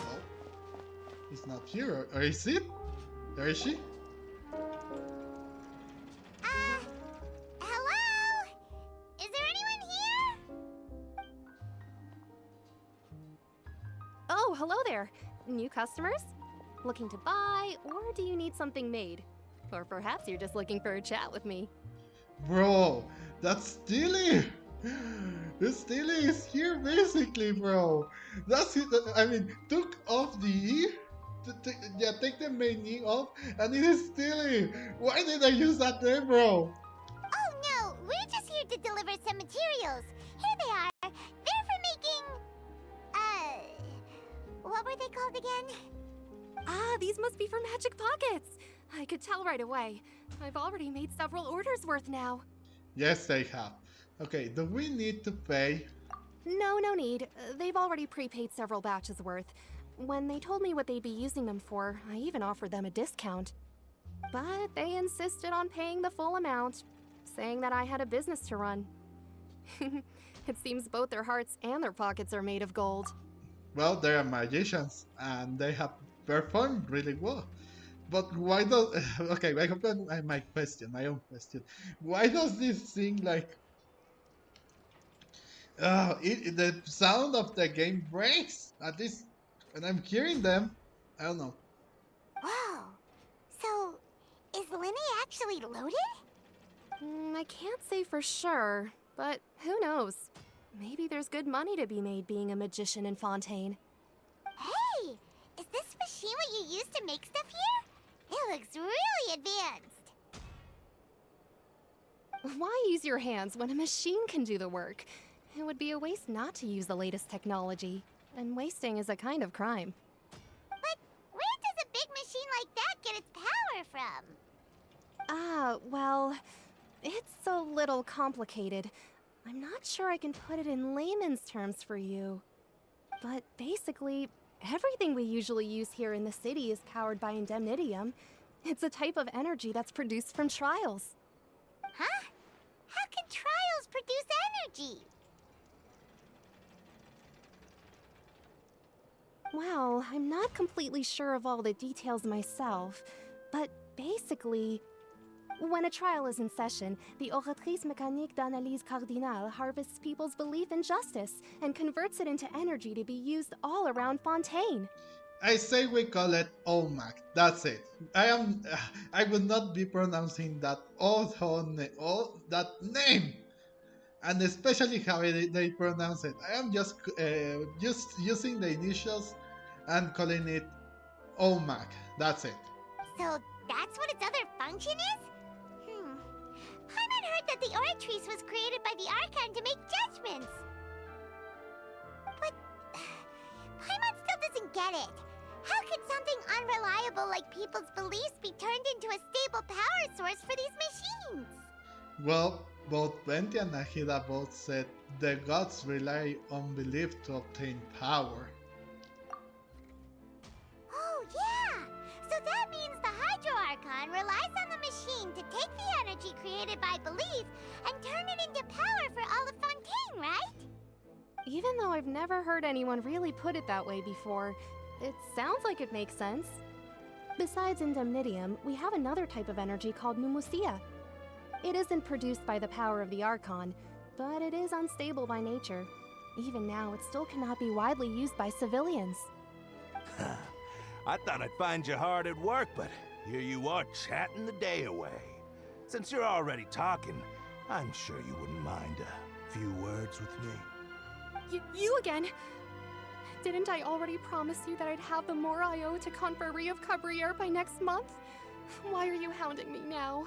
Oh, it's not here, or is it? Or is she? Hello? Is there anyone here? Oh, hello there. New customers? Looking to buy, or do you need something made? Or perhaps you're just looking for a chat with me. Bro, that's Steely! Steely is here basically, bro. That's it. I mean, took off the E. Yeah, take the main E off, and it is Steely. Why did I use that name, bro? Oh no, we're just here to deliver some materials. Here they are. They're for making... what were they called again? Ah, these must be for magic pockets. I could tell right away. I've already made several orders worth now. Yes, they have. Okay, do we need to pay? No need. They've already prepaid several batches worth. When they told me what they'd be using them for, I even offered them a discount. But they insisted on paying the full amount, saying that I had a business to run. It seems both their hearts and their pockets are made of gold. Well, they are magicians, and they have performed really well. But why does... Okay, my own question. Why does this thing like... the sound of the game breaks, at least when I'm hearing them. I don't know. Whoa. So, is Linny actually loaded? I can't say for sure, but who knows? Maybe there's good money to be made being a magician in Fontaine. Hey! Is this machine what you use to make stuff here? It looks really advanced. Why use your hands when a machine can do the work? It would be a waste not to use the latest technology. And wasting is a kind of crime. But where does a big machine like that get its power from? Well, it's a little complicated. I'm not sure I can put it in layman's terms for you. But basically, everything we usually use here in the city is powered by indemnitium. It's a type of energy that's produced from trials. Huh? How can trials produce energy? Well, I'm not completely sure of all the details myself, but basically, when a trial is in session, the Oratrice Mécanique d'Analyse Cardinale harvests people's belief in justice and converts it into energy to be used all around Fontaine. I say we call it OMAC. That's it. I would not be pronouncing that all that name, and especially how they pronounce it. I am just using the initials and calling it OMAC. That's it. So that's what its other function is? Paimon heard that the Oratrice was created by the Archon to make judgments. But Paimon still doesn't get it. How could something unreliable like people's beliefs be turned into a stable power source for these machines? Well, both Venti and Nahida both said the gods rely on belief to obtain power. Oh, yeah! So that means the Hydro Archon relies on the machine to take the energy created by belief and turn it into power for all of Fontaine, right? Even though I've never heard anyone really put it that way before, it sounds like it makes sense. Besides indemnitium, we have another type of energy called pneumosia. It isn't produced by the power of the Archon, but it is unstable by nature. Even now, it still cannot be widely used by civilians. I thought I'd find you hard at work, but here you are chatting the day away. Since you're already talking, I'm sure you wouldn't mind a few words with me. You again? Didn't I already promise you that I'd have the more I owe to Confrérie of Cabriere by next month? Why are you hounding me now?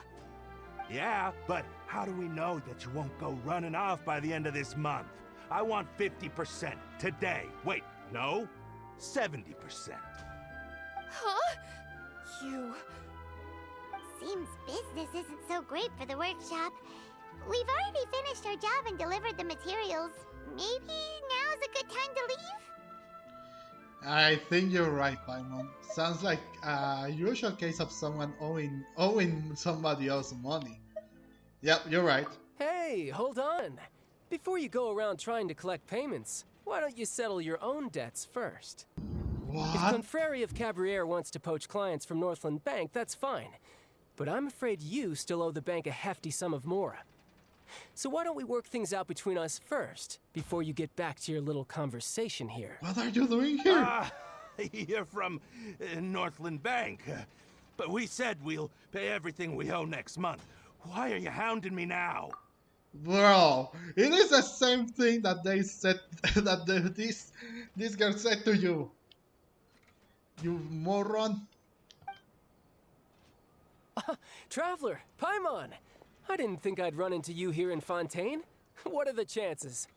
Yeah, but how do we know that you won't go running off by the end of this month? I want 50% today. Wait, no, 70%. Huh? You... Seems business isn't so great for the workshop. We've already finished our job and delivered the materials. Maybe now's a good time to leave? I think you're right, Paimon. Sounds like a usual case of someone owing somebody else money. Yep, you're right. Hey, hold on. Before you go around trying to collect payments, why don't you settle your own debts first? What? If Confrérie of Cabriere wants to poach clients from Northland Bank, that's fine. But I'm afraid you still owe the bank a hefty sum of mora. So why don't we work things out between us first, before you get back to your little conversation here? What are you doing here? You're from Northland Bank. But we said we'll pay everything we owe next month. Why are you hounding me now? Bro, it is the same thing that they said, that this girl said to you. You moron. Traveler, Paimon! I didn't think I'd run into you here in Fontaine. What are the chances?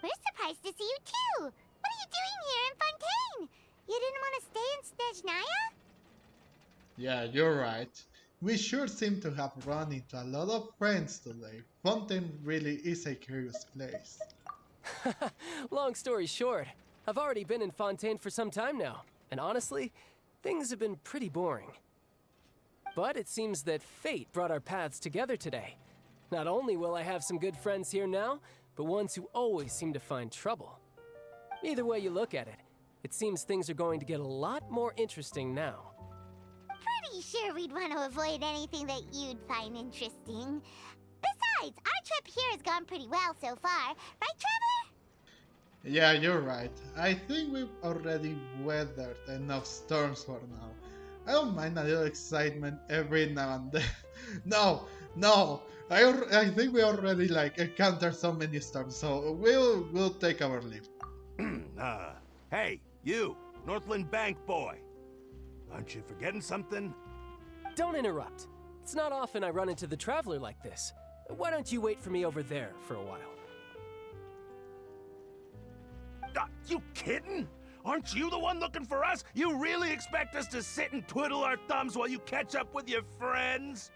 We're surprised to see you too! What are you doing here in Fontaine? You didn't want to stay in Snezhnaya? Yeah, you're right. We sure seem to have run into a lot of friends today. Fontaine really is a curious place. Long story short, I've already been in Fontaine for some time now, and honestly, things have been pretty boring. But it seems that fate brought our paths together today. Not only will I have some good friends here now, but ones who always seem to find trouble. Either way you look at it, it seems things are going to get a lot more interesting now. Pretty sure we'd want to avoid anything that you'd find interesting. Besides, our trip here has gone pretty well so far, right, Traveler? Yeah, you're right. I think we've already weathered enough storms for now. I don't mind a little excitement every now and then. No, no. I think we already like encountered so many storms, so we'll take our leave. Hey, you, Northland Bank boy. Aren't you forgetting something? Don't interrupt. It's not often I run into the Traveler like this. Why don't you wait for me over there for a while? You kidding? Aren't you the one looking for us? You really expect us to sit and twiddle our thumbs while you catch up with your friends?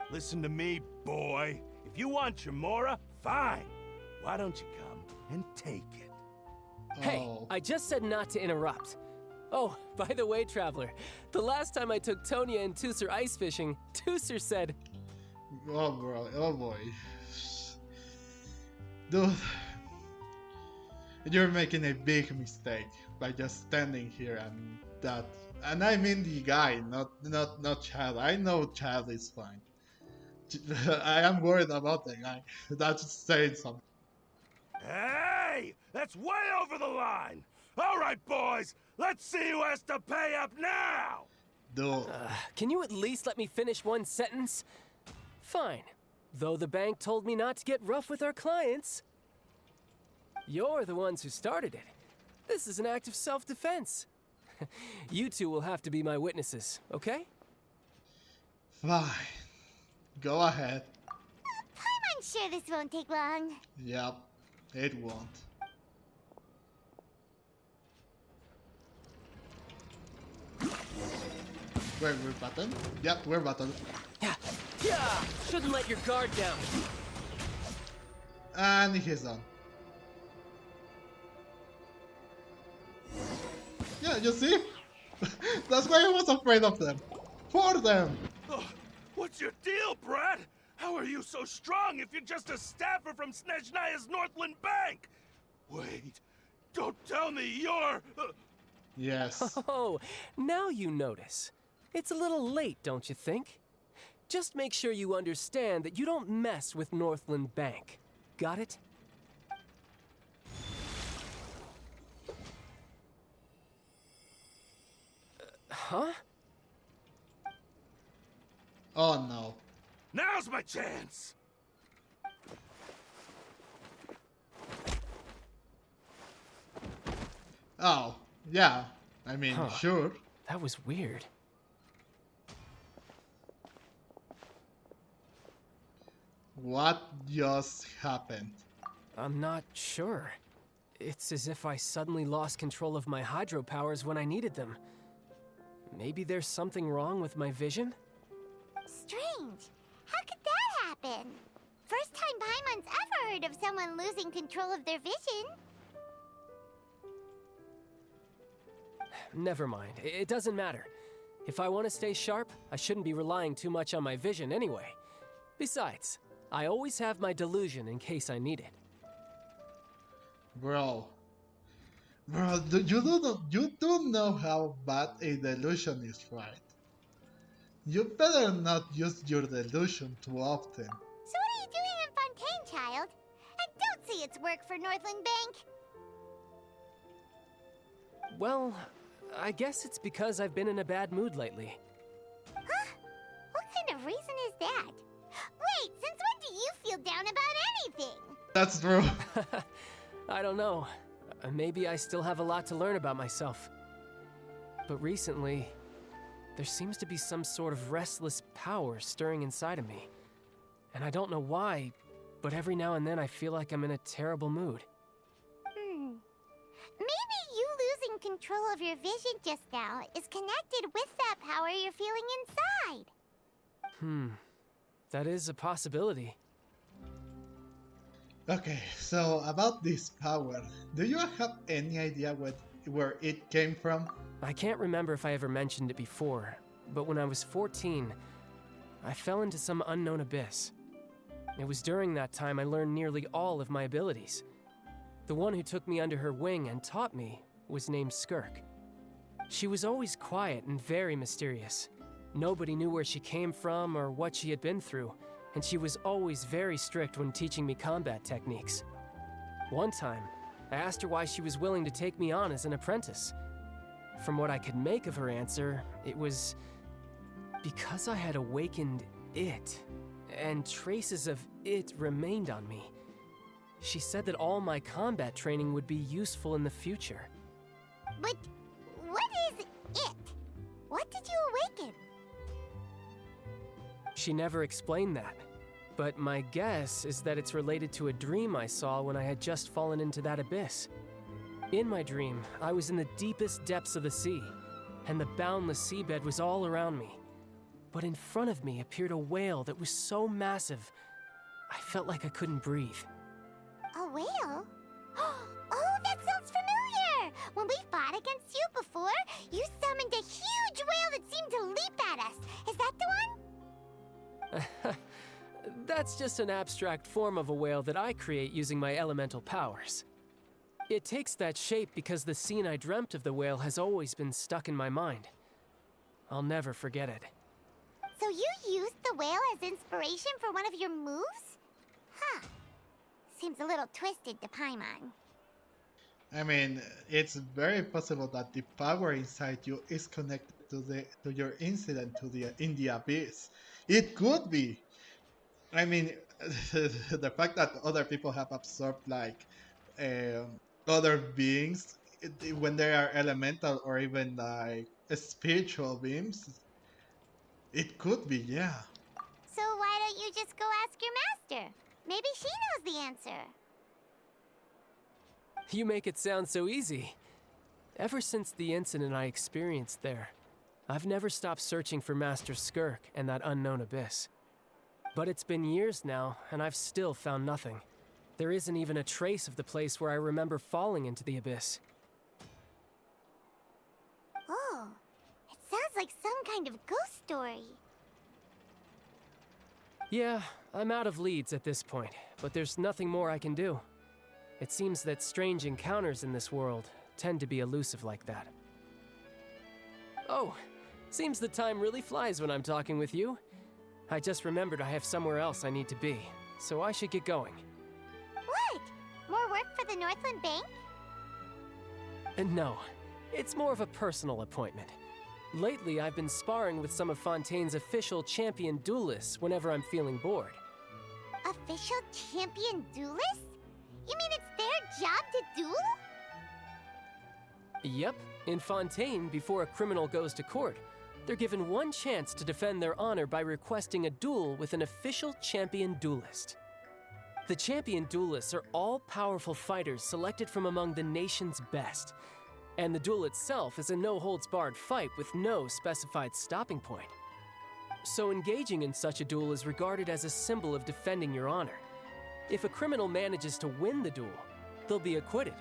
Listen to me, boy. If you want your Mora, fine. Why don't you come and take it? Hey, I just said not to interrupt. Oh, by the way, Traveler, the last time I took Tonya and Tusser ice fishing, Tusser said... Oh, bro. Oh, boy. Dude. You're making a big mistake by just standing here and that. And I mean the guy, not Chad. I know Chad is fine. I am worried about the guy. That's saying something. Hey! That's way over the line! Alright, boys! Let's see who has to pay up now! Dude. Can you at least let me finish one sentence? Fine. Though the bank told me not to get rough with our clients. You're the ones who started it. This is an act of self-defense. You two will have to be my witnesses, okay? Fine. Go ahead. I'm sure this won't take long. Yep. It won't. We're button? Yep, we're button. Yeah! Shouldn't let your guard down. And he's done. Yeah, you see? That's why I was afraid of them. For them! Ugh, what's your deal, Brad? How are you so strong if you're just a staffer from Snezhnaya's Northland Bank? Wait, don't tell me you're... Yes. Oh, now you notice. It's a little late, don't you think? Just make sure you understand that you don't mess with Northland Bank. Got it? Huh? Oh no. Now's my chance! Oh, yeah. I mean, sure. That was weird. What just happened? I'm not sure. It's as if I suddenly lost control of my hydro powers when I needed them. Maybe there's something wrong with my vision? Strange. How could that happen? First time Paimon's ever heard of someone losing control of their vision. Never mind. It doesn't matter. If I want to stay sharp, I shouldn't be relying too much on my vision anyway. Besides, I always have my delusion in case I need it. Bro, you do know how bad a delusion is, right? You better not use your delusion too often. So what are you doing in Fontaine, child? And don't say it's work for Northland Bank. Well, I guess it's because I've been in a bad mood lately. Huh? What kind of reason is that? Wait, since when do you feel down about anything? That's true. I don't know. Maybe I still have a lot to learn about myself. But recently, there seems to be some sort of restless power stirring inside of me. And I don't know why, but every now and then I feel like I'm in a terrible mood. Maybe you losing control of your vision just now is connected with that power you're feeling inside. That is a possibility. Okay, so about this power, do you have any idea where it came from? I can't remember if I ever mentioned it before, but when I was 14, I fell into some unknown abyss. It was during that time I learned nearly all of my abilities. The one who took me under her wing and taught me was named Skirk. She was always quiet and very mysterious. Nobody knew where she came from or what she had been through, and she was always very strict when teaching me combat techniques. One time, I asked her why she was willing to take me on as an apprentice. From what I could make of her answer, it was because I had awakened it, and traces of it remained on me. She said that all my combat training would be useful in the future. But what is it? What did you awaken? She never explained that, but my guess is that it's related to a dream I saw when I had just fallen into that abyss. In my dream, I was in the deepest depths of the sea, and the boundless seabed was all around me. But in front of me appeared a whale that was so massive, I felt like I couldn't breathe. A whale? Oh, that sounds familiar! When we fought against you before, you summoned a huge whale that seemed to leap at us. Is that the one? That's just an abstract form of a whale that I create using my elemental powers. It takes that shape because the scene I dreamt of the whale has always been stuck in my mind. I'll never forget it. So you used the whale as inspiration for one of your moves? Huh. Seems a little twisted to Paimon. I mean, it's very possible that the power inside you is connected to your incident in the abyss. It could be. I mean, the fact that other people have absorbed like other beings when they are elemental or even like spiritual beings, it could be, yeah. So why don't you just go ask your master? Maybe she knows the answer. You make it sound so easy. Ever since the incident I experienced there, I've never stopped searching for Master Skirk and that unknown abyss. But it's been years now, and I've still found nothing. There isn't even a trace of the place where I remember falling into the abyss. Oh, it sounds like some kind of ghost story. Yeah, I'm out of leads at this point, but there's nothing more I can do. It seems that strange encounters in this world tend to be elusive like that. Oh, seems the time really flies when I'm talking with you. I just remembered I have somewhere else I need to be, so I should get going. What? More work for the Northland Bank? And no, it's more of a personal appointment. Lately, I've been sparring with some of Fontaine's official champion duelists whenever I'm feeling bored. Official champion duelists? You mean it's their job to duel? Yep, in Fontaine, before a criminal goes to court, they're given one chance to defend their honor by requesting a duel with an official champion duelist. The champion duelists are all-powerful fighters selected from among the nation's best, and the duel itself is a no-holds-barred fight with no specified stopping point. So engaging in such a duel is regarded as a symbol of defending your honor. If a criminal manages to win the duel, they'll be acquitted.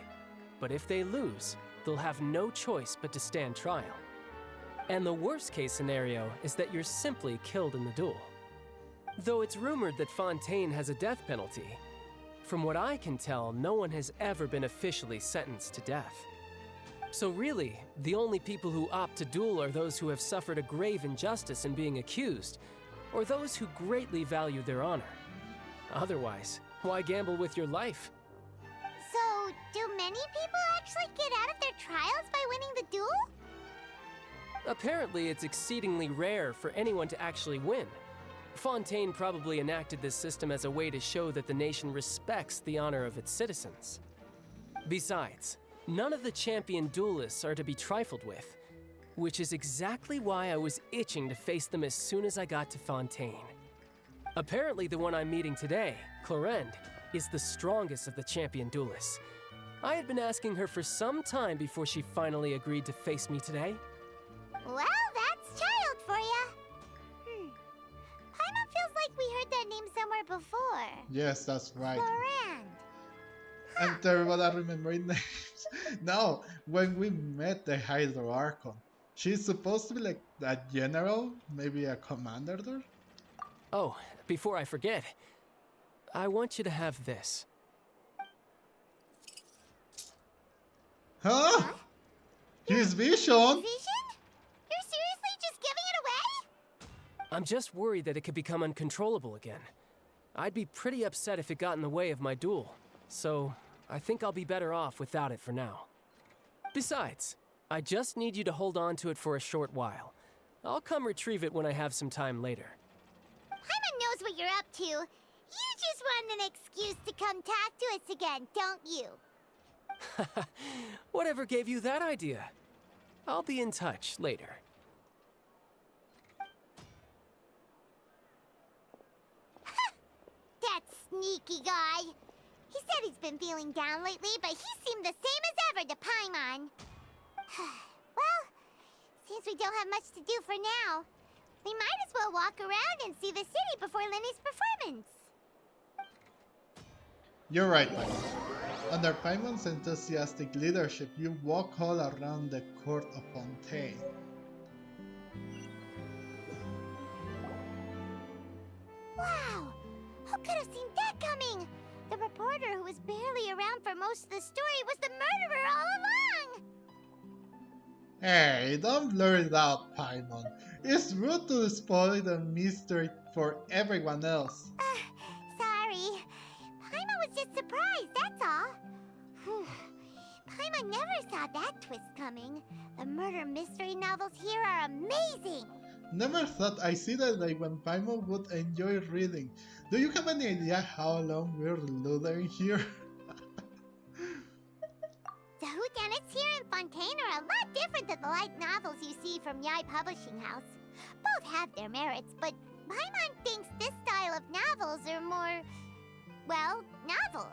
But if they lose, they'll have no choice but to stand trial. And the worst-case scenario is that you're simply killed in the duel. Though it's rumored that Fontaine has a death penalty, from what I can tell, no one has ever been officially sentenced to death. So really, the only people who opt to duel are those who have suffered a grave injustice in being accused, or those who greatly value their honor. Otherwise, why gamble with your life? So, do many people actually get out of their trials by winning the duel? Apparently, it's exceedingly rare for anyone to actually win. Fontaine probably enacted this system as a way to show that the nation respects the honor of its citizens. Besides, none of the champion duelists are to be trifled with, which is exactly why I was itching to face them as soon as I got to Fontaine. Apparently, the one I'm meeting today, Clorinde, is the strongest of the champion duelists. I had been asking her for some time before she finally agreed to face me today. Well, that's Childe for ya. Paimon feels like we heard that name somewhere before. Yes, that's right. Clorinde. I'm terrible at remembering names. No, when we met the Hydro Archon, she's supposed to be like a general, maybe a commander there? Oh, before I forget, I want you to have this. Huh? His vision? Vision? You're seriously just giving it away? I'm just worried that it could become uncontrollable again. I'd be pretty upset if it got in the way of my duel. So, I think I'll be better off without it for now. Besides, I just need you to hold on to it for a short while. I'll come retrieve it when I have some time later. Paimon knows what you're up to. You just want an excuse to come talk to us again, don't you? Whatever gave you that idea? I'll be in touch later. That sneaky guy. He said he's been feeling down lately, but he seemed the same as ever to Paimon. Well, seems we don't have much to do for now. We might as well walk around and see the city before Lenny's performance. You're right, Paimon. Under Paimon's enthusiastic leadership, you walk all around the court of Fontaine. Wow! Who could have seen that coming? The reporter who was barely around for most of the story was the murderer all along! Hey, don't blur it out, Paimon. It's rude to spoil the mystery for everyone else. Sorry. Paimon was just surprised, that's all. Whew. Paimon never saw that twist coming. The murder mystery novels here are amazing! Never thought I see the day when Paimon would enjoy reading. Do you have any idea how long we're lothering here? The whodunits here in Fontaine are a lot different than the light novels you see from Yai Publishing House. Both have their merits, but Paimon thinks this style of novels are more, well, novel.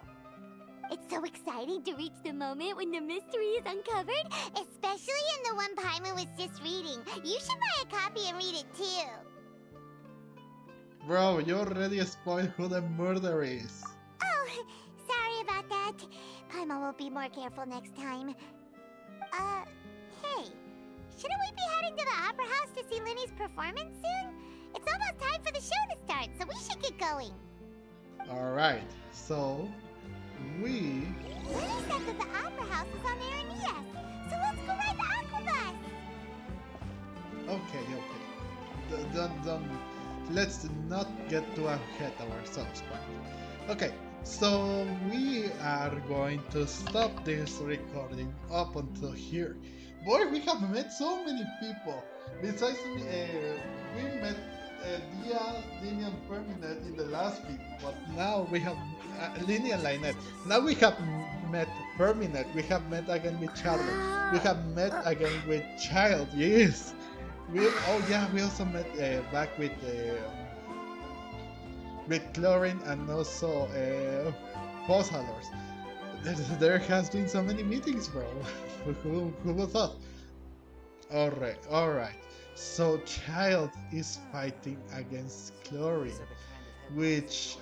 It's so exciting to reach the moment when the mystery is uncovered, especially in the one Paimon was just reading. You should buy a copy and read it too. Bro, you already spoiled who the murderer is. Oh, sorry about that. Paimon will be more careful next time. Hey, shouldn't we be heading to the Opera House to see Lenny's performance soon? It's almost time for the show to start, so we should get going. Alright, so we... Lenny said that the Opera House is on Aranias, so let's go ride the Aqua Bus. Okay. Don't... Let's not get too ahead of ourselves, but... Okay, so we are going to stop this recording up until here. Boy, we have met so many people. Besides me, we met Dia, Lini and Freminete in the last video, but now we have Lini and Lynette. Now we have met Freminete, we have met again with Charlotte, we have met again with Childe, yes! We also met back with Chlorine and also Fossalors. There has been so many meetings, bro. Who would thought? Alright. So Childe is fighting against Chlorine, which...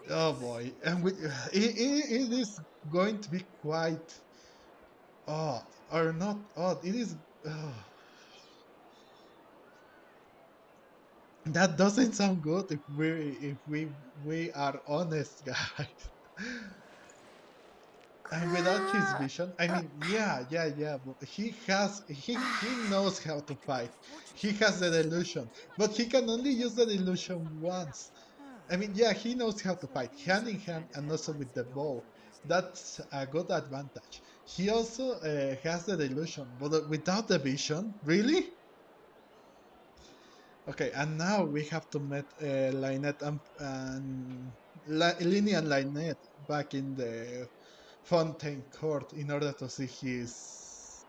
Oh boy, and it is going to be quite odd, or not odd, it is... That doesn't sound good if we are honest, guys. And without his vision, I mean, yeah, but he knows how to fight. He has the delusion, but he can only use the delusion once. I mean, yeah, he knows how to fight, hand in hand and also with the bow. That's a good advantage. He also has the delusion, but without the vision, really? Okay, and now we have to meet Lynette and Lini and Lynette back in the Fontaine court in order to see his...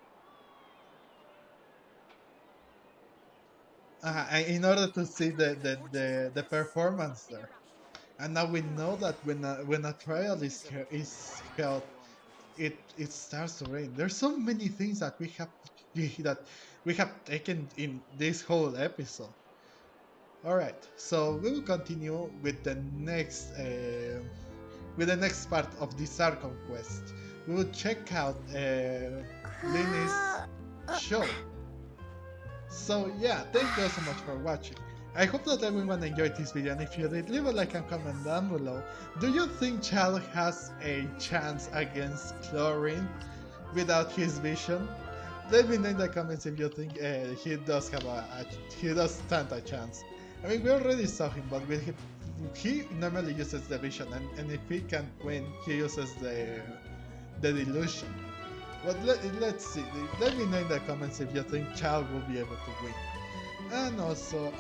in order to see the performance there. And now we know that when a trial is held, it starts to rain. There's so many things that we have taken in this whole episode. Alright, so we will continue with the next part of this Archon Quest. We will check out Lini's show. So yeah, thank you so much for watching. I hope that everyone enjoyed this video, and if you did, leave a like and comment down below. Do you think Childe has a chance against Chlorine without his vision? Let me know in the comments if you think he does stand a chance. I mean, we already saw him, but with he normally uses the vision, and if he can't win, he uses the delusion. But let's see. Let me know in the comments if you think Childe will be able to win. And also,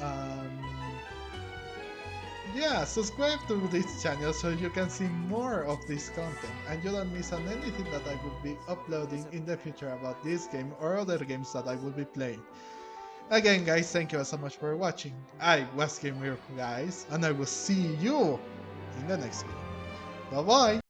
yeah, subscribe to this channel so you can see more of this content and you don't miss on anything that I will be uploading in the future about this game or other games that I will be playing. Again, guys, thank you so much for watching. I was Gamer, guys, and I will see you in the next video. Bye bye!